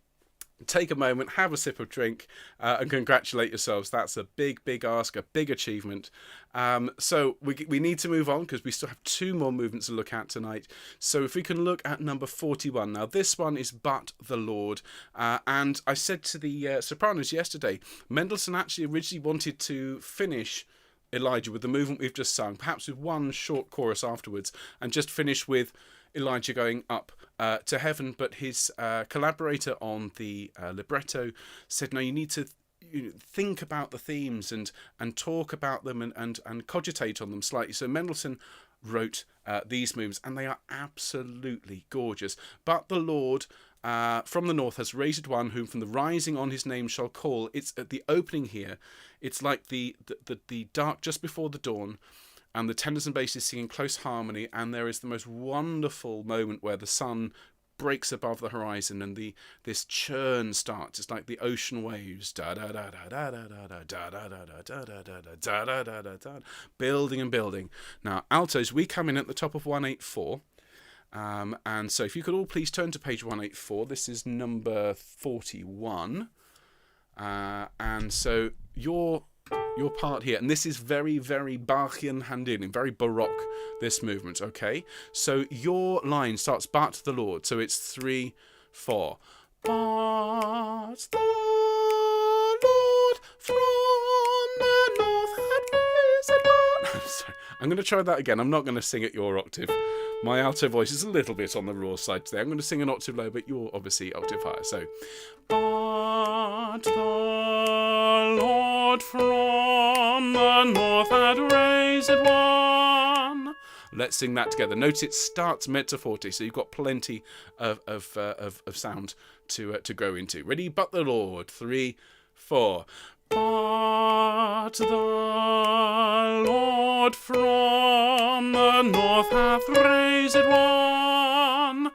take a moment, have a sip of drink, and congratulate yourselves. That's a big, big ask, a big achievement. So we need to move on because we still have two more movements to look at tonight. So if we can look at number 41. Now, this one is But the Lord. And I said to the sopranos yesterday, Mendelssohn actually originally wanted to finish Elijah with the movement we've just sung, perhaps with one short chorus afterwards, and just finish with Elijah going up to heaven, but his collaborator on the libretto said, no, you need to think about the themes and talk about them and cogitate on them slightly. So Mendelssohn wrote these movements, and they are absolutely gorgeous. But the Lord from the north has raised one whom from the rising on his name shall call. It's at the opening here. It's like the dark just before the dawn, and the tenors and basses singing close harmony, and there is the most wonderful moment where the sun breaks above the horizon and this churn starts. It's like the ocean waves, building and building. Now, altos, we come in at the top of 184, and so if you could all please turn to page 184. This is number 41, and so your part here, and this is very, very Bachian Handin, very Baroque, this movement, okay? So your line starts, But the Lord, so it's 3, 4. But the Lord from the north had risen one. I'm sorry. I'm going to try that again. I'm not going to sing at your octave. My alto voice is a little bit on the raw side today. I'm going to sing an octave low, but you're obviously octave higher. So, but the Lord from the north had raised one. Let's sing that together. Notice it starts mezzo forte, so you've got plenty of sound to grow into. Ready? But the Lord. 3, 4. But the Lord from the north hath raised one.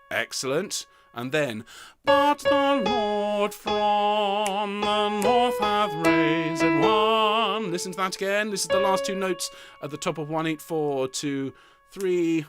Excellent. And then, but the Lord from the north hath raised one. Listen to that again. This is the last two notes at the top of 184, 2, 3.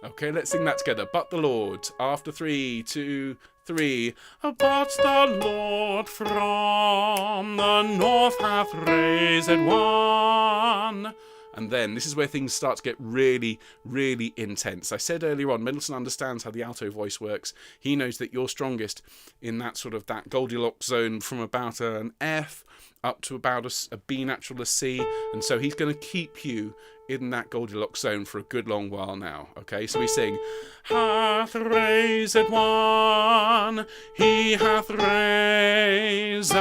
Okay, let's sing that together. But the Lord, after 3, 2, 3. But the Lord from the north hath raised one. And then this is where things start to get really, really intense. I said earlier on, Mendelssohn understands how the alto voice works. He knows that you're strongest in that sort of that Goldilocks zone from about an F up to about a B natural, a C. And so he's going to keep you in that Goldilocks zone for a good long while now. Okay, so we sing, hath raised one, he hath raised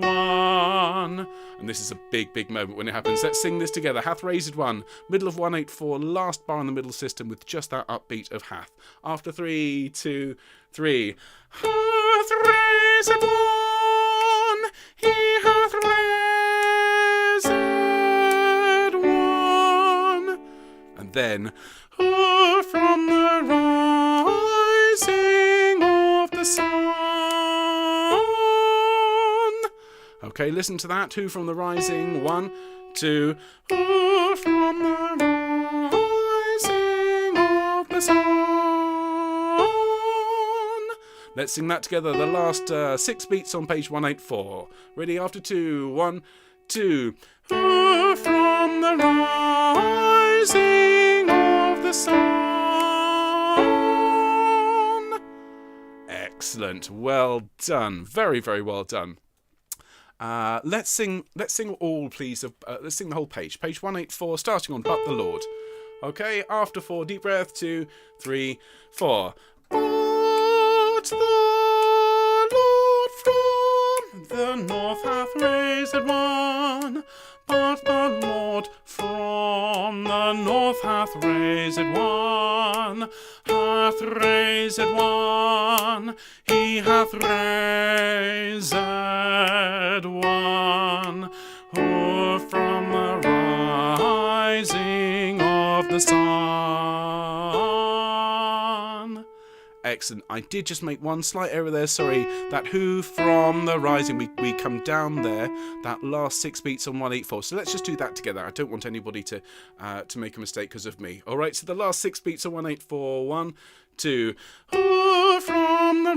one. And this is a big, big moment when it happens. Let's sing this together. Hath raised one, middle of 184, last bar in the middle system with just that upbeat of hath. After 3, 2, 3. Hath raised one, he hath raised one. And then, from the rising of the sun. Okay, listen to that. Who from the rising? 1, 2. Who from the rising of the sun? Let's sing that together. The last 6 beats on page 184. Ready? After 2. 1, 2. Who from the rising of the sun? Excellent. Well done. Very, very well done. Let's sing all, please. Let's sing the whole page. Page 184, starting on But the Lord. Okay, after 4, deep breath, 2, 3, 4. But the Lord from the north hath raised one. But the Lord from the north hath raised one. Hath raised one. He hath raised one. Who from the rising of the sun. Excellent. I did just make one slight error there, sorry. That who from the rising, we come down there, that last 6 beats on 184. So let's just do that together. I don't want anybody to make a mistake because of me. All right, so the last 6 beats on 184. 1, 2. Who from the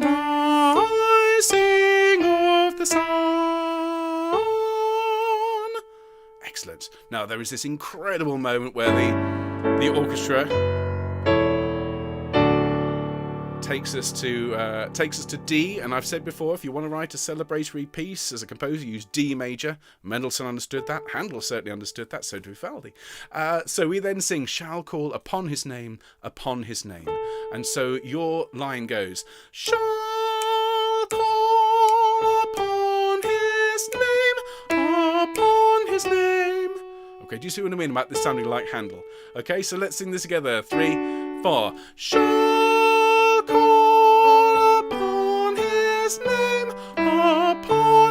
rising of the sun. Excellent. Now there is this incredible moment where the orchestra takes us to D, and I've said before, if you want to write a celebratory piece as a composer, use D major. Mendelssohn understood that. Handel certainly understood that. So did Vivaldi. So we then sing, shall call upon his name, and so your line goes, shall call upon his name. Okay, do you see what I mean about this sounding like Handel? Okay, so let's sing this together. 3, 4. Shall call upon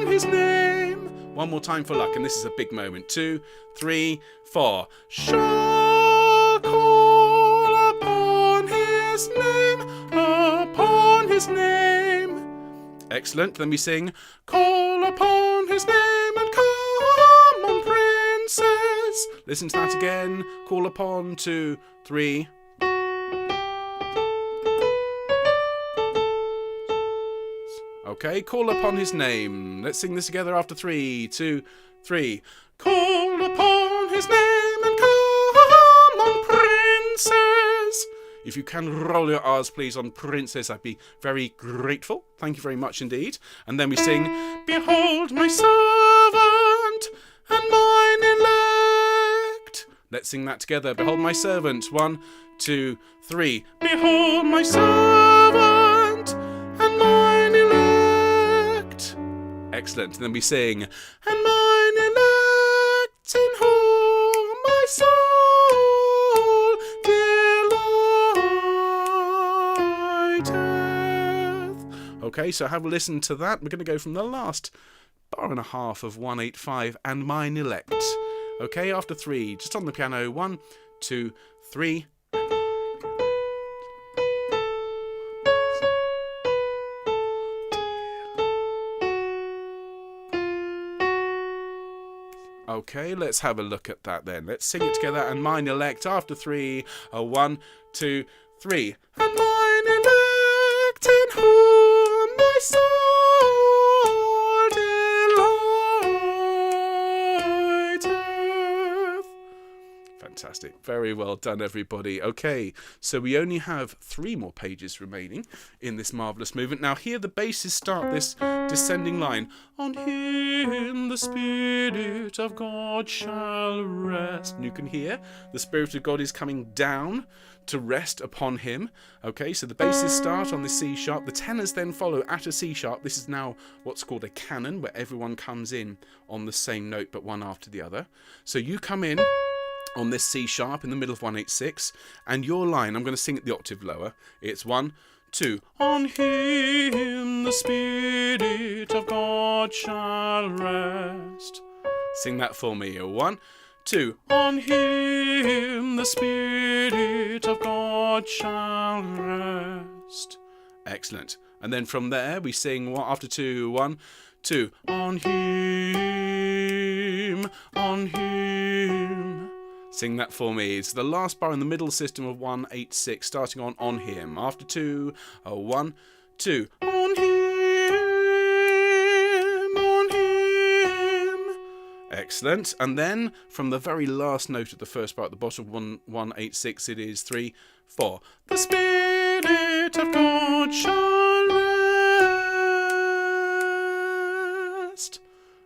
his name. One more time for luck, and this is a big moment. 2, 3, 4. Shall call upon his name. Excellent. Then we sing, call upon his name and come on, princess. Listen to that again. Call upon, 2, 3. Okay, call upon his name. Let's sing this together after 3, 2, 3. Call upon his name and come on, princess. If you can roll your R's, please, on princess, I'd be very grateful. Thank you very much indeed. And then we sing, behold my servant and mine elect. Let's sing that together. Behold my servant. 1, 2, 3. Behold my servant and mine elect. Excellent. And then we sing, and mine elect in whom my soul delighteth. Okay, so have a listen to that. We're going to go from the last bar and a half of 185, and mine elect. Okay, after 3, just on the piano. 1, 2, 3. Okay, let's have a look at that then. Let's sing it together. And mine elect after 3. 1, 2, 3. And mine elect in whom my soul delighteth. Fantastic. Very well done, everybody. Okay, so we only have 3 more pages remaining in this marvellous movement. Now here the basses start this descending line. On him the Spirit of God shall rest. And you can hear the Spirit of God is coming down to rest upon him. Okay, so the basses start on the C sharp. The tenors then follow at a C sharp. This is now what's called a canon, where everyone comes in on the same note but one after the other. So you come in on this C sharp in the middle of 186, and your line, I'm going to sing it the octave lower. It's 1, 2. On him the Spirit of God shall rest. Sing that for me. 1, 2. On him the Spirit of God shall rest. Excellent. And then from there we sing after 2, 1, 2. On him, on him. Sing that for me. It's the last bar in the middle system of 1-8-6, starting on him. After 2, 1, 2. On him, on him. Excellent. And then from the very last note of the first bar at the bottom of 1-8-6, it is 3, 4. The Spirit of God shall rest.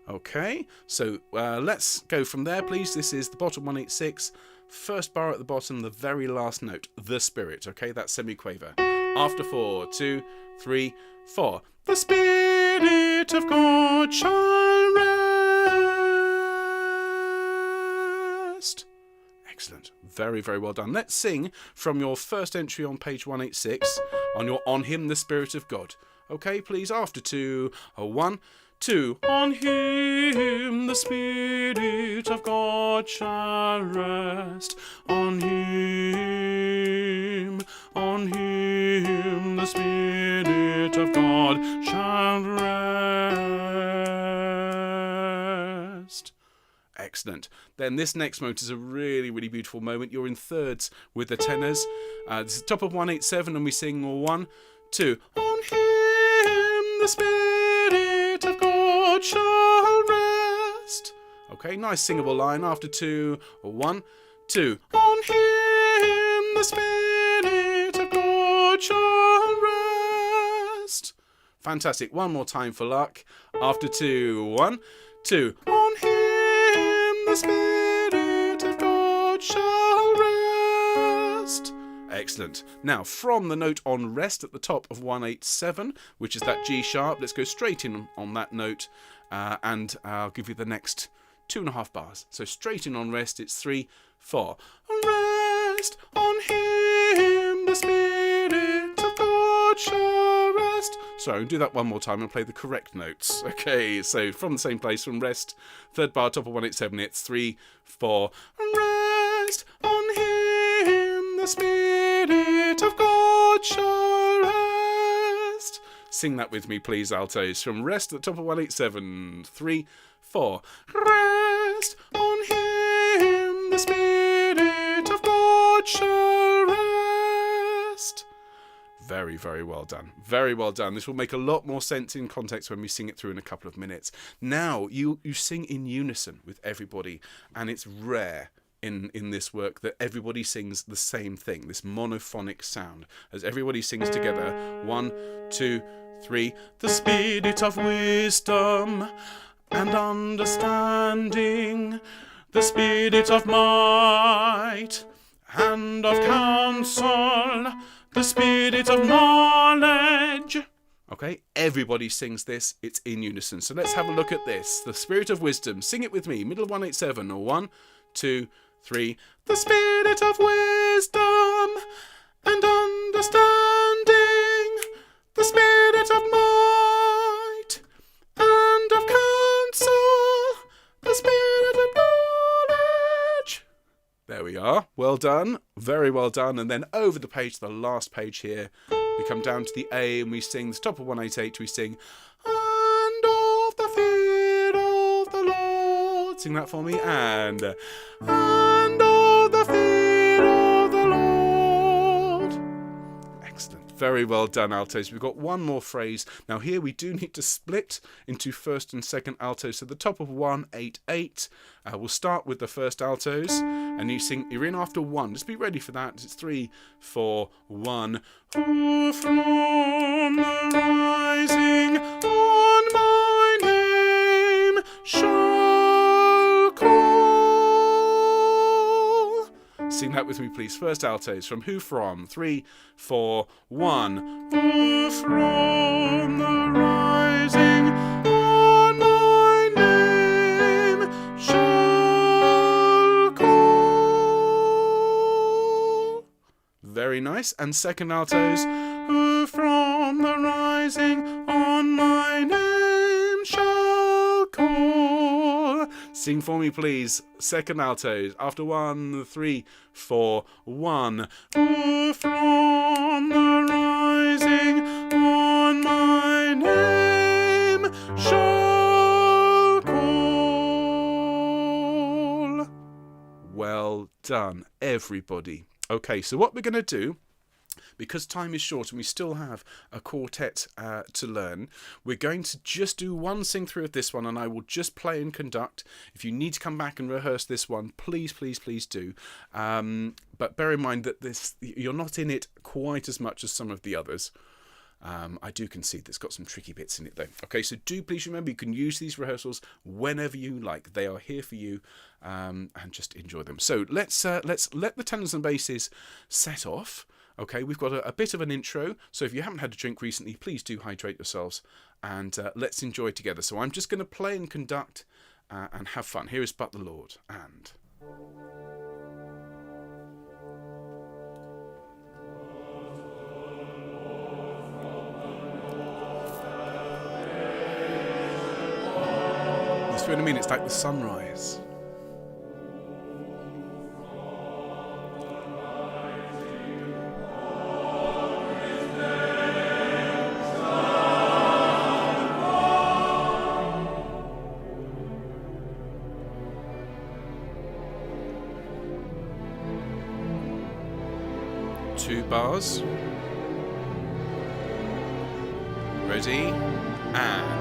Okay, so let's go from there, please. This is the bottom 1-8-6, first bar at the bottom, the very last note, the Spirit. Okay, that's semi-quaver. After 4, 2, 3, 4. The Spirit of God shall rest. Excellent. Very, very well done. Let's sing from your first entry on page 186 on your On Him, the Spirit of God. Okay, please. After 2, 1, 2. On him the Spirit of God shall rest. On him the Spirit of God shall rest. Excellent. Then this next moment is a really, really beautiful moment. You're in thirds with the tenors. This is the top of 187 and we sing 1, 2. On him the Spirit of God shall rest. Okay, nice singable line. After 2, 1, 2. On him the Spirit of God shall rest. Fantastic. One more time for luck. After 2, 1, 2. On him the Spirit of God shall rest. Excellent. Now, from the note on rest at the top of 187, which is that G sharp, let's go straight in on that note, and I'll give you the next 2.5 bars. So straight in on rest, it's 3, 4. Rest on him, the Spirit of God shall rest. Sorry, I'll do that one more time and play the correct notes. Okay, so from the same place, from rest, third bar, top of 187, it's 3, 4. Rest on him, the Spirit of God shall rest. Sing that with me, please, altos. From rest at the top of 187, 3, 4. Rest on him, the Spirit of God shall rest. Very, very well done. Very well done. This will make a lot more sense in context when we sing it through in a couple of minutes. Now, you sing in unison with everybody, and it's rare in this work that everybody sings the same thing, this monophonic sound, as everybody sings together. 1, 2, 3. The Spirit of wisdom and understanding, the Spirit of might and of counsel, the Spirit of knowledge. Okay, everybody sings this. It's in unison. So let's have a look at this. The Spirit of wisdom. Sing it with me. Middle 187. 1, 2, 3. The Spirit of wisdom and understanding, the Spirit of might and of counsel, the Spirit of knowledge. There we are. Well done. Very well done. And then over the page, the last page here, we come down to the A and we sing, the top of 188, we sing, and of the fear of the Lord. Sing that for me. And of the fear of the Lord. Excellent. Very well done, altos. We've got one more phrase. Now here we do need to split into first and second altos. So the top of 188, we'll start with the first altos, and you're in after 1. Just be ready for that. It's 3, 4, 1. Who from the rising on my name shall call. Sing that with me, please. First altos from who from. 3, 4, 1. Who from the rising on my name shall call. Very nice. And second altos. Who from the rising on my name shall call. Sing for me, please. Second altos. After 1, 3, 4, 1. Who from the rising on my name shall done, everybody. Okay, so what we're going to do, because time is short and we still have a quartet to learn, we're going to just do one sing through of this one, and I will just play and conduct. If you need to come back and rehearse this one, please, please, please do. But bear in mind that you're not in it quite as much as some of the others. I do concede that's got some tricky bits in it though. Okay, so do please remember you can use these rehearsals whenever you like. They are here for you, and just enjoy them. So let's let the tenors and basses set off. Okay, we've got a bit of an intro, so if you haven't had a drink recently, please do hydrate yourselves, and let's enjoy together. So I'm just going to play and conduct and have fun. Here is But the Lord, and... You know what I mean? It's like the sunrise. Two bars. Ready, and...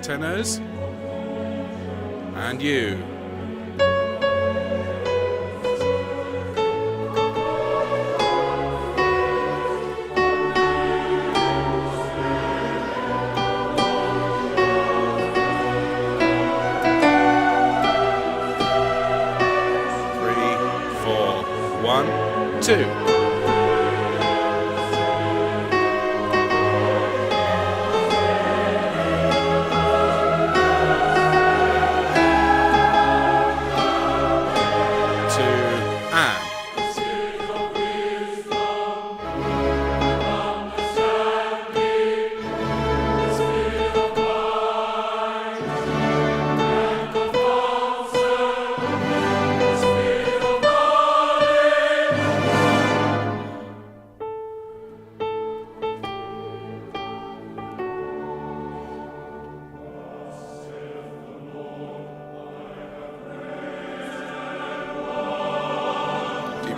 tenors, and you. Three, four, 1, 2.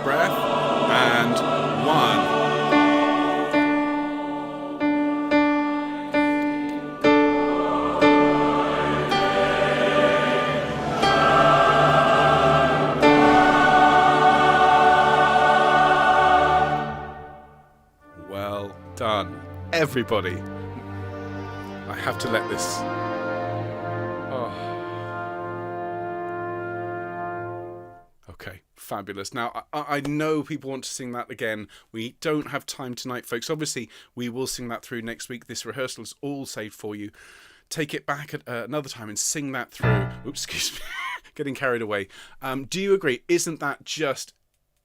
Breath, and 1. Well done, everybody. I have to let this... Okay, fabulous. Now, I know people want to sing that again. We don't have time tonight, folks. Obviously, we will sing that through next week. This rehearsal is all saved for you. Take it back at another time and sing that through. Oops, excuse me. Getting carried away. Do you agree? Isn't that just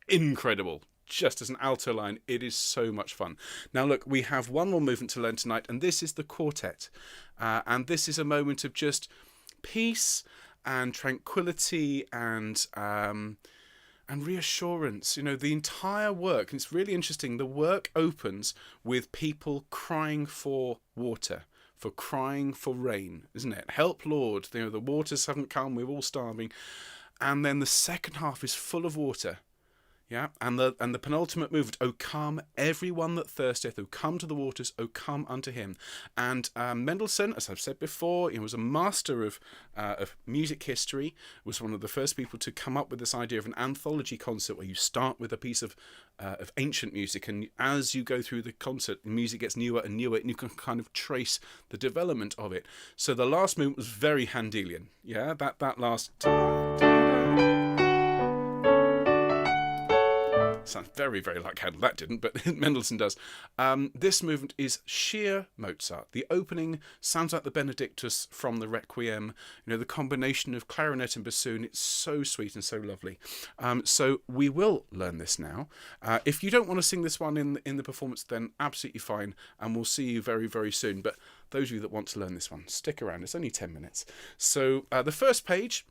incredible? Just as an alto line, it is so much fun. Now, look, we have one more movement to learn tonight, and this is the quartet. And this is a moment of just peace and tranquility and reassurance. You know, the entire work, and it's really interesting, the work opens with people crying for water, for crying for rain, isn't it? Help, Lord, you know, the waters haven't come, we're all starving. and then the second half is full of water. Yeah, and the penultimate movement, O come everyone that thirsteth, O come to the waters, O come unto him. And Mendelssohn, as I've said before, he was a master of music history, was one of the first people to come up with this idea of an anthology concert where you start with a piece of ancient music, and as you go through the concert, the music gets newer and newer, and you can kind of trace the development of it. So the last movement was very Handelian. Yeah, that last... Sounds very, very like Handel. That didn't, but Mendelssohn does. This movement is sheer Mozart. The opening sounds like the Benedictus from the Requiem. You know, the combination of clarinet and bassoon. It's so sweet and so lovely. So we will learn this now. If you don't want to sing this one in the performance, then absolutely fine, and we'll see you very, very soon. But those of you that want to learn this one, stick around. It's only 10 minutes. So the first page,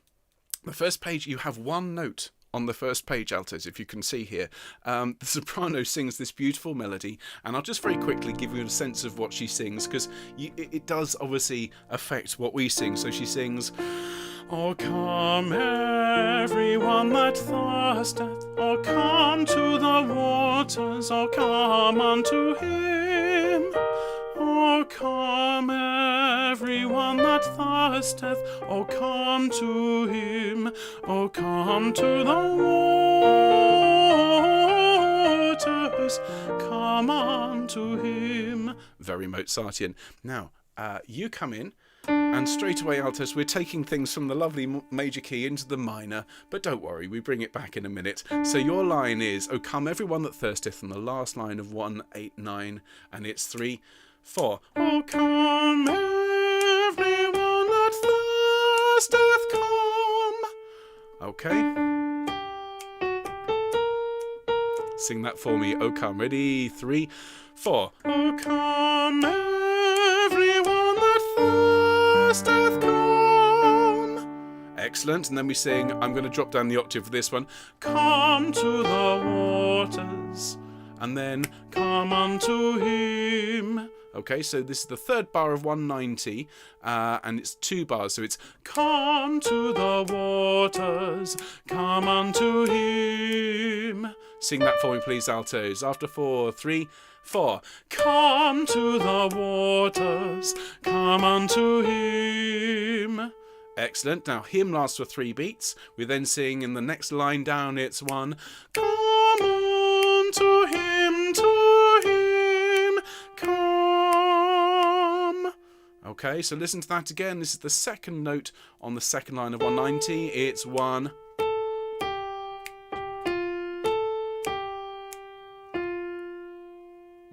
you have one note on the first page, altos, if you can see here. The soprano sings this beautiful melody, and I'll just very quickly give you a sense of what she sings, because it does obviously affect what we sing. So she sings, "O come everyone that thirsteth, O come to the waters, O come unto him. O come everyone that thirsteth, O come to him, O come to the waters, come unto him." Very Mozartian. Now, you come in, and straight away, altos, we're taking things from the lovely major key into the minor, but don't worry, we bring it back in a minute. So your line is, "O come everyone that thirsteth," and the last line of 189, and it's 3, 4. O come everyone that thirsteth, come. Okay. Sing that for me. O come. Ready? 3, 4. O come everyone that thirsteth, come. Excellent. And then we sing, I'm going to drop down the octave for this one. Come to the waters. And then come unto him. Okay, so this is the third bar of 190, and it's 2 bars, so it's come to the waters, come unto him. Sing that for me, please, altos. After 4, 3, 4. Come to the waters, come unto him. Excellent. Now, hymn lasts for 3 beats. We then sing in the next line down, it's 1. Come unto him, come. Okay, so listen to that again. This is the second note on the second line of 190. It's 1.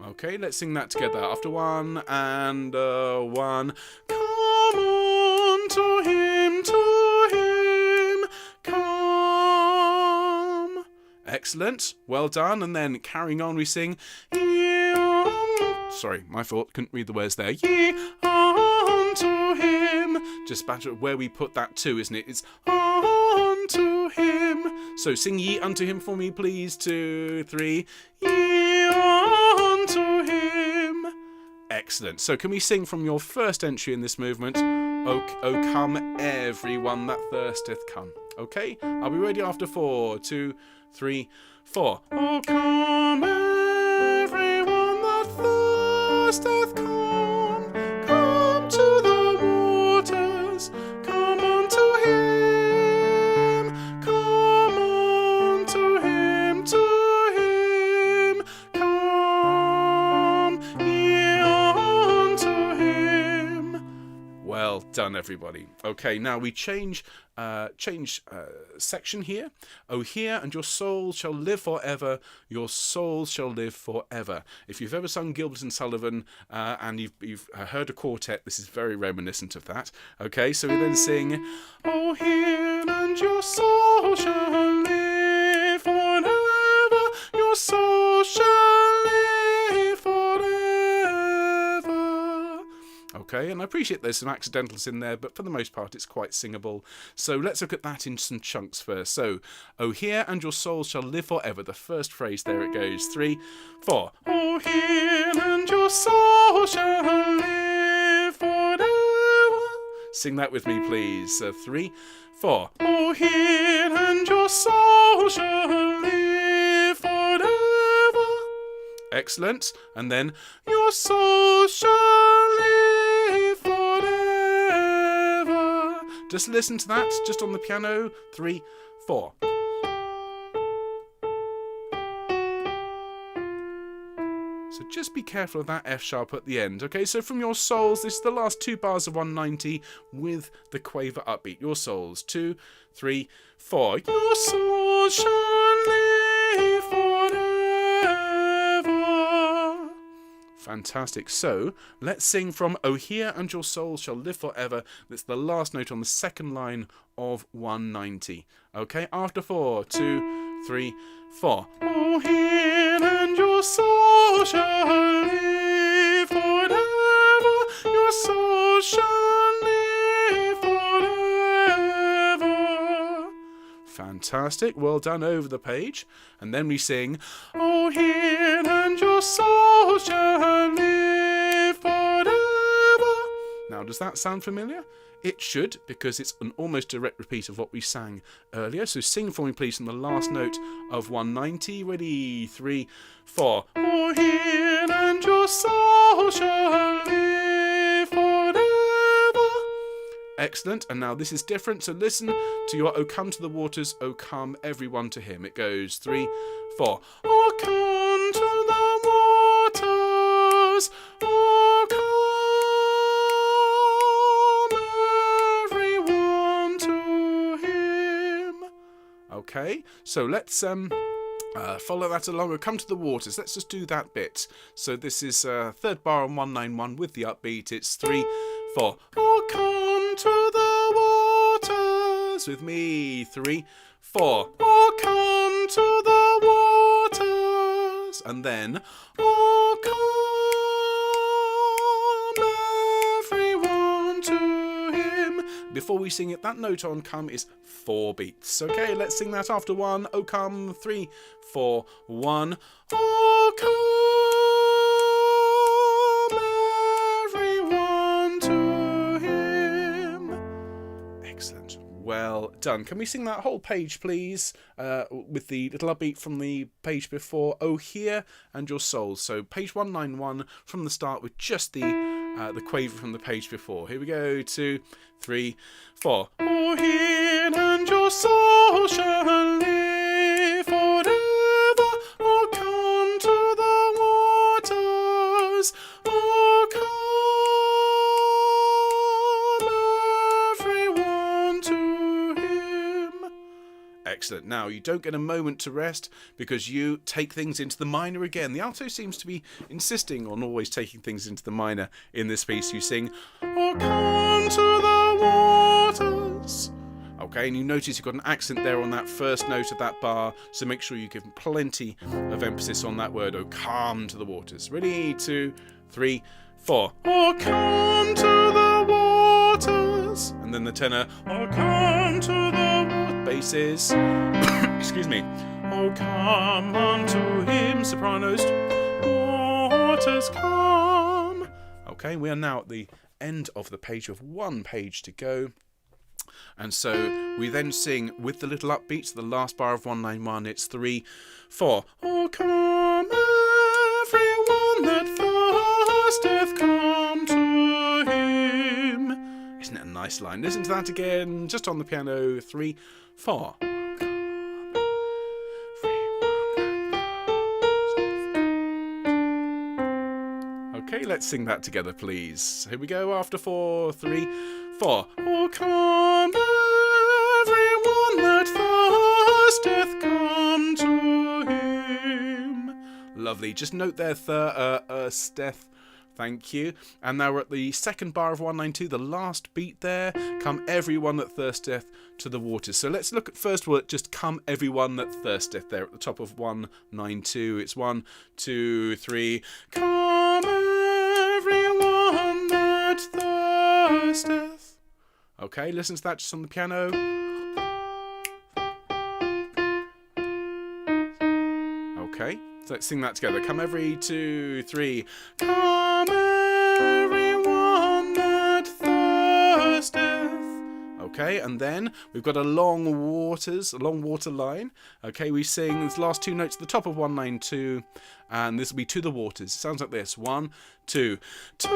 Okay, let's sing that together. After 1 and 1. Come on to him, come. Excellent. Well done. And then carrying on, we sing, sorry, my fault. Couldn't read the words there. Ye unto him. Just matter of where we put that to, isn't it? It's unto him. So sing ye unto him for me, please. 2, 3. Ye unto him. Excellent. So can we sing from your first entry in this movement? O come everyone that thirsteth, come. Okay? I'll be ready after 4, 2, 3, 4. O come everyone that thirsteth, come. Come to the waters, come unto him. Come unto him, come ye unto him. Well done, everybody. Okay, now we change section here. O hear, and your soul shall live forever. Your soul shall live forever. If you've ever sung Gilbert and Sullivan and you've heard a quartet, this is very reminiscent of that. Okay, so we then sing, O hear, and your soul shall live forever. Your soul shall live forever. Okay, and I appreciate there's some accidentals in there, but for the most part it's quite singable. So let's look at that in some chunks first. So, O hear, and your soul shall live forever. The first phrase, there it goes. 3, 4. O hear, and your soul shall live forever. Sing that with me, please. 3, 4. O hear, and your soul shall live forever. Excellent. And then your soul shall live forever. Just listen to that, just on the piano. 3, 4. So just be careful of that F sharp at the end. Okay, so from your souls, this is the last 2 bars of 190 with the quaver upbeat. Your souls, 2, 3, 4. Your soul shall live forever. Fantastic. So let's sing from "Oh Here and Your Soul Shall Live Forever." That's the last note on the second line of 190. Okay, after 4, 2, 3, 4. Oh, here and your soul shall live forever. Your soul shall live forever. Fantastic. Well done over the page. And then we sing, oh, here and your soul shall live forever. Now, does that sound familiar? It should, because it's an almost direct repeat of what we sang earlier. So sing for me, please, on the last note of 190. Ready? 3, 4. Oh, here and your soul shall live forever. Excellent. And now this is different. So listen to your "Oh, come to the waters, oh, come everyone to him." It goes 3, 4. Oh, come to the waters, oh, come. Okay, so let's follow that along. We'll come to the waters. Let's just do that bit. So this is third bar on 191 with the upbeat. It's 3, 4. Oh, come to the waters with me. 3, 4. Oh, come to the waters. And then, oh, come everyone to him. Before we sing it, that note on "come" is 4 beats. Okay, let's sing that after 1. Oh, come. 3, 4, 1. Oh, come everyone to him. Excellent. Well done. Can we sing that whole page, please, with the little upbeat from the page before? Oh, here and your soul. So page 191 from the start with just the quaver from the page before. Here we go. 2, 3, 4. Oh, here and your soul shall live forever. Oh, come to the waters. Oh, come everyone to him. Excellent. Now, you don't get a moment to rest because you take things into the minor again. The alto seems to be insisting on always taking things into the minor in this piece. You sing, oh, come to the waters. Okay, and you notice you've got an accent there on that first note of that bar, so make sure you give plenty of emphasis on that word, oh, come to the waters. Ready? 2, 3, 4. Oh, come to the waters. And then the tenor, oh, come to the basses. Excuse me. Oh, come unto him, sopranos. Waters come. Okay, we are now at the end of the page with 1 page to go. And so we then sing with the little upbeats, the last bar of 191, it's 3, 4. Oh, come everyone that thirsteth, come to him. Isn't it a nice line? Listen to that again, just on the piano. 3, 4. Okay, let's sing that together, please. Here we go, after 4, 3, 4. Oh, come everyone that thirsteth, come to him. Lovely. Just note there, thirsteth. Thank you. And now we're at the second bar of 192, the last beat there. Come everyone that thirsteth to the waters. So let's look at first of all, just come everyone that thirsteth there at the top of 192. It's 1, 2, 3. Come everyone that thirsteth. Okay, listen to that just on the piano. Okay, so let's sing that together. Come every 2, 3. Come everyone that thirsteth. Okay, and then we've got a long water line. Okay, we sing these last two notes at the top of 192, and this will be to the waters. It sounds like this: 1, 2. To the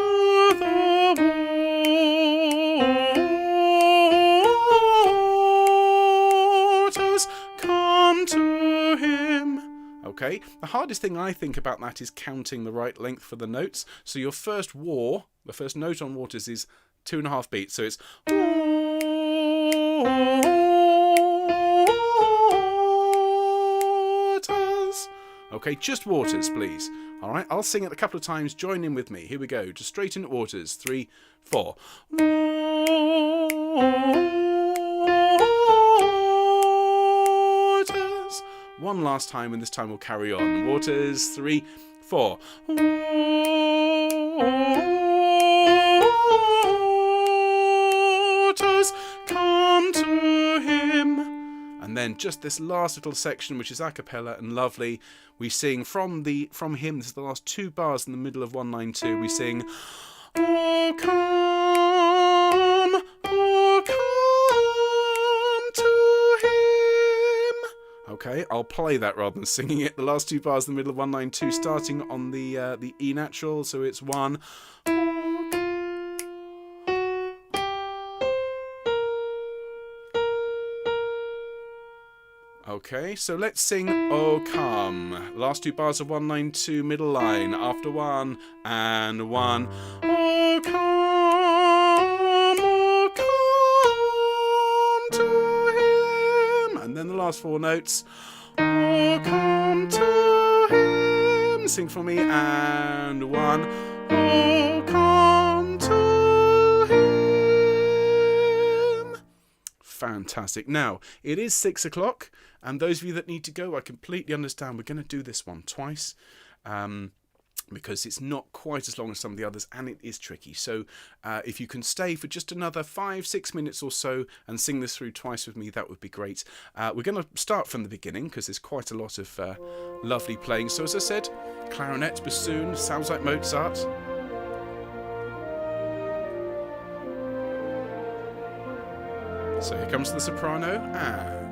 waters, come to him. Okay, the hardest thing I think about that is counting the right length for the notes. So your first the first note on waters is 2.5 beats. So it's waters. Okay, just waters, please. All right, I'll sing it a couple of times. Join in with me. Here we go. Just straight into waters. 3, 4. Waters. One last time, and this time we'll carry on. Waters. 3, 4. Waters, come to him. And then just this last little section, which is a cappella and lovely, we sing from him. This is the last 2 bars in the middle of 192. We sing, oh come to him. Okay, I'll play that rather than singing it. The last 2 bars in the middle of 192, starting on the E natural. So it's 1. Okay, so let's sing Oh Come. Last 2 bars of 192, middle line. After 1 and 1. Oh come to him. And then the last 4 notes. Oh come to him. Sing for me. And 1. Oh come to him. Fantastic. Now, it is 6 o'clock. And those of you that need to go, I completely understand. We're going to do this one twice because it's not quite as long as some of the others, and it is tricky. So if you can stay for just another 5-6 minutes or so and sing this through twice with me, that would be great. We're going to start from the beginning because there's quite a lot of lovely playing. So as I said, clarinet, bassoon, sounds like Mozart. So here comes the soprano and...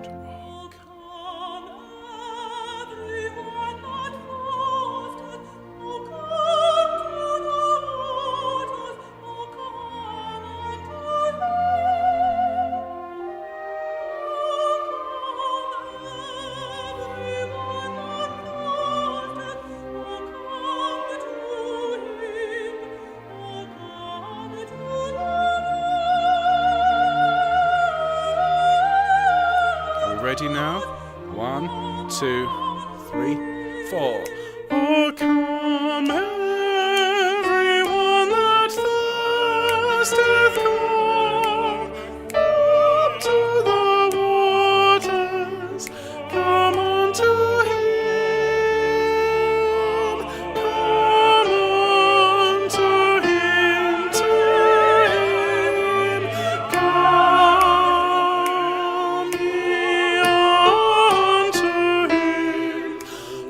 Ready now? 1, 2, 3, 4. Oh, come, everyone that thirsteth, come to the waters, come unto him, come unto him, to him, come ye unto him,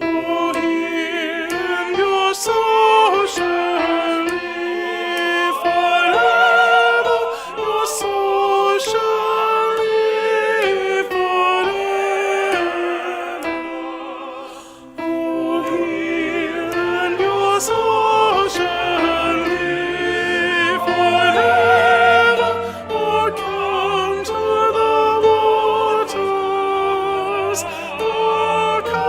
oh, him your soul shall live forever, your soul shall live forever, oh, him and your soul shall live forever, oh, come to the waters, oh, come,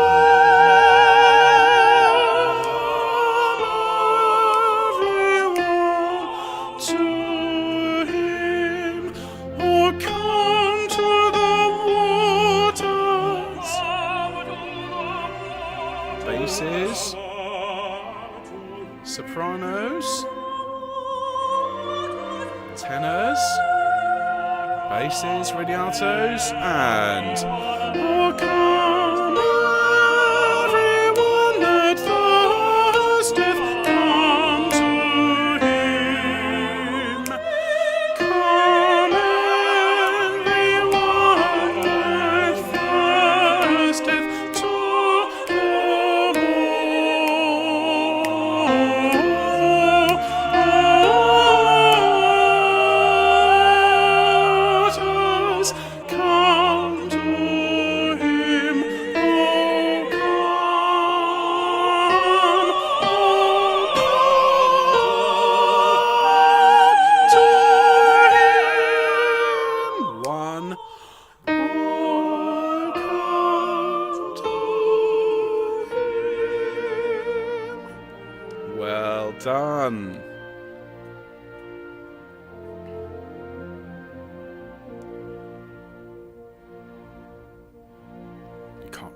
everyone, to him, oh, come to the waters. Basses, sopranos, tenors, basses, ready altos, and oh come everyone that thirsteth, come to him. Come everyone that thirsteth to the waters.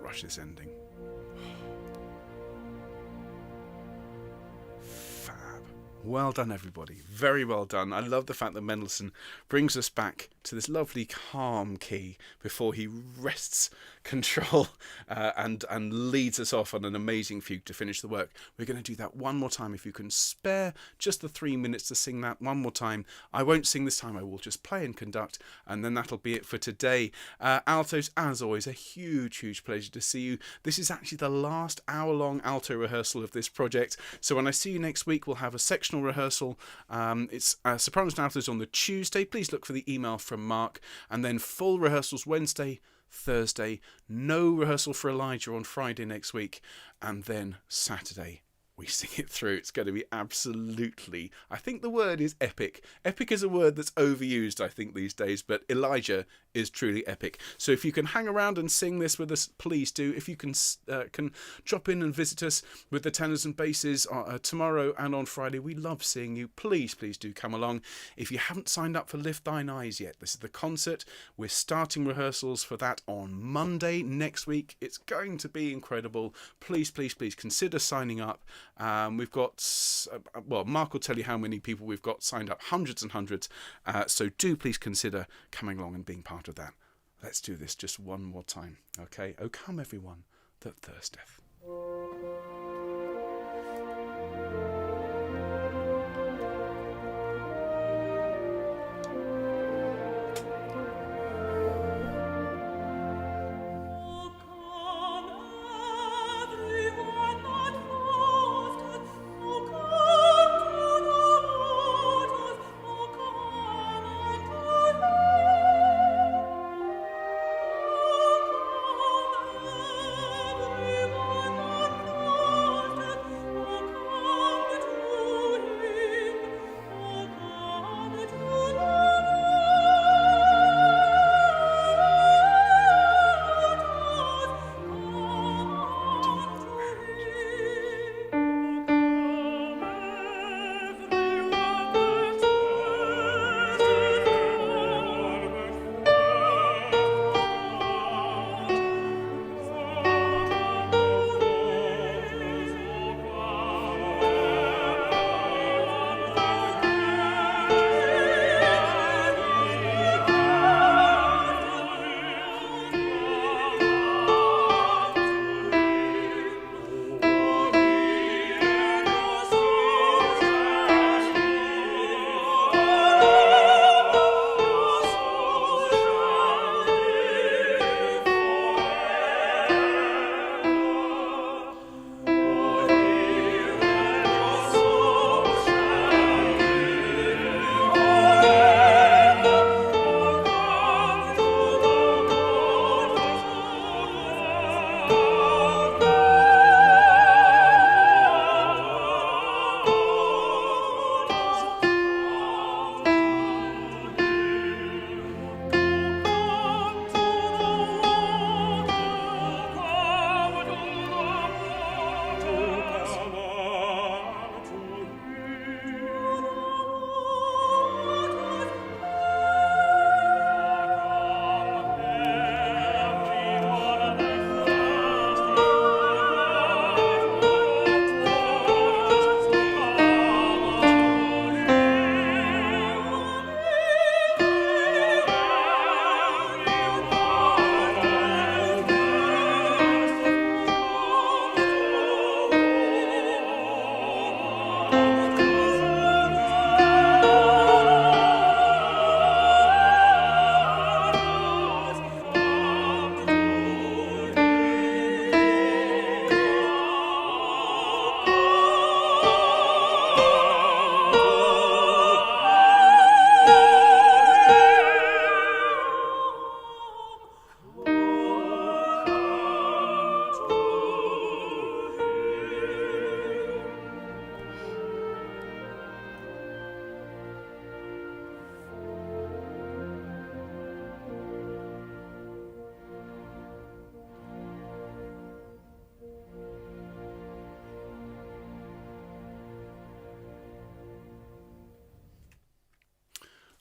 rush this ending. Fab. Well done, everybody. Very well done. I love the fact that Mendelssohn brings us back to this lovely calm key before he wrests control and leads us off on an amazing fugue to finish the work. We're going to do that one more time. If you can spare just the 3 minutes to sing that one more time. I won't sing this time. I will just play and conduct, and then that'll be it for today. Altos, as always, a huge pleasure to see you. This is actually the last hour-long alto rehearsal of this project. So when I see you next week, we'll have a sectional rehearsal. It's sopranos and altos on the Tuesday. Please look for the email from Mark, and then full rehearsals Wednesday, Thursday, no rehearsal for Elijah on Friday next week, and then Saturday we sing it through. It's going to be absolutely, I think the word is epic. Epic is a word that's overused, I think, these days, but Elijah is truly epic. So if you can hang around and sing this with us, please do. If you can drop in and visit us with the tenors and basses tomorrow and on Friday, we love seeing you. Please do come along. If you haven't signed up for Lift Thine Eyes yet, this is the concert. We're starting rehearsals for that on Monday next week. It's going to be incredible. Please consider signing up. We've got, well, Mark will tell you how many people we've got signed up, hundreds and hundreds. So do please consider coming along and being part of that. Let's do this just one more time. Okay? Oh, come everyone that thirsteth.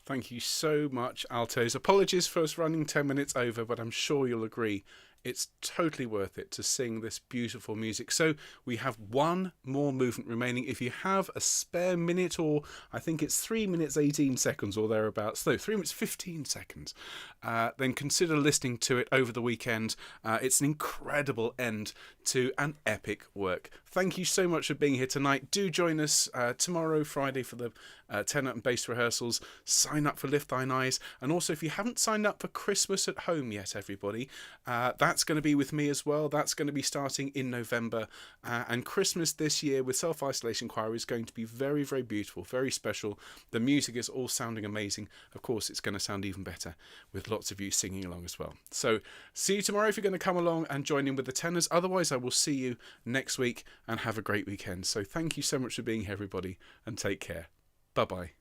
Thank you so much, altos. Apologies for us running 10 minutes over, but I'm sure you'll agree It's totally worth it to sing this beautiful music. So we have one more movement remaining. If you have a spare minute, or I think it's 3 minutes 18 seconds or thereabouts, no, 3 minutes 15 seconds, then consider listening to it over the weekend. It's an incredible end to an epic work. Thank you so much for being here tonight. Do join us tomorrow, Friday, for the tenor and bass rehearsals. Sign up for Lift Thine Eyes. And also, if you haven't signed up for Christmas at Home yet, everybody, that's going to be with me as well. That's going to be starting in November. And Christmas this year with Self-Isolation Choir is going to be very, very beautiful, very special. The music is all sounding amazing. Of course, it's going to sound even better with lots of you singing along as well. So see you tomorrow if you're going to come along and join in with the tenors. Otherwise, I will see you next week, and have a great weekend. So thank you so much for being here, everybody, and take care. Bye-bye.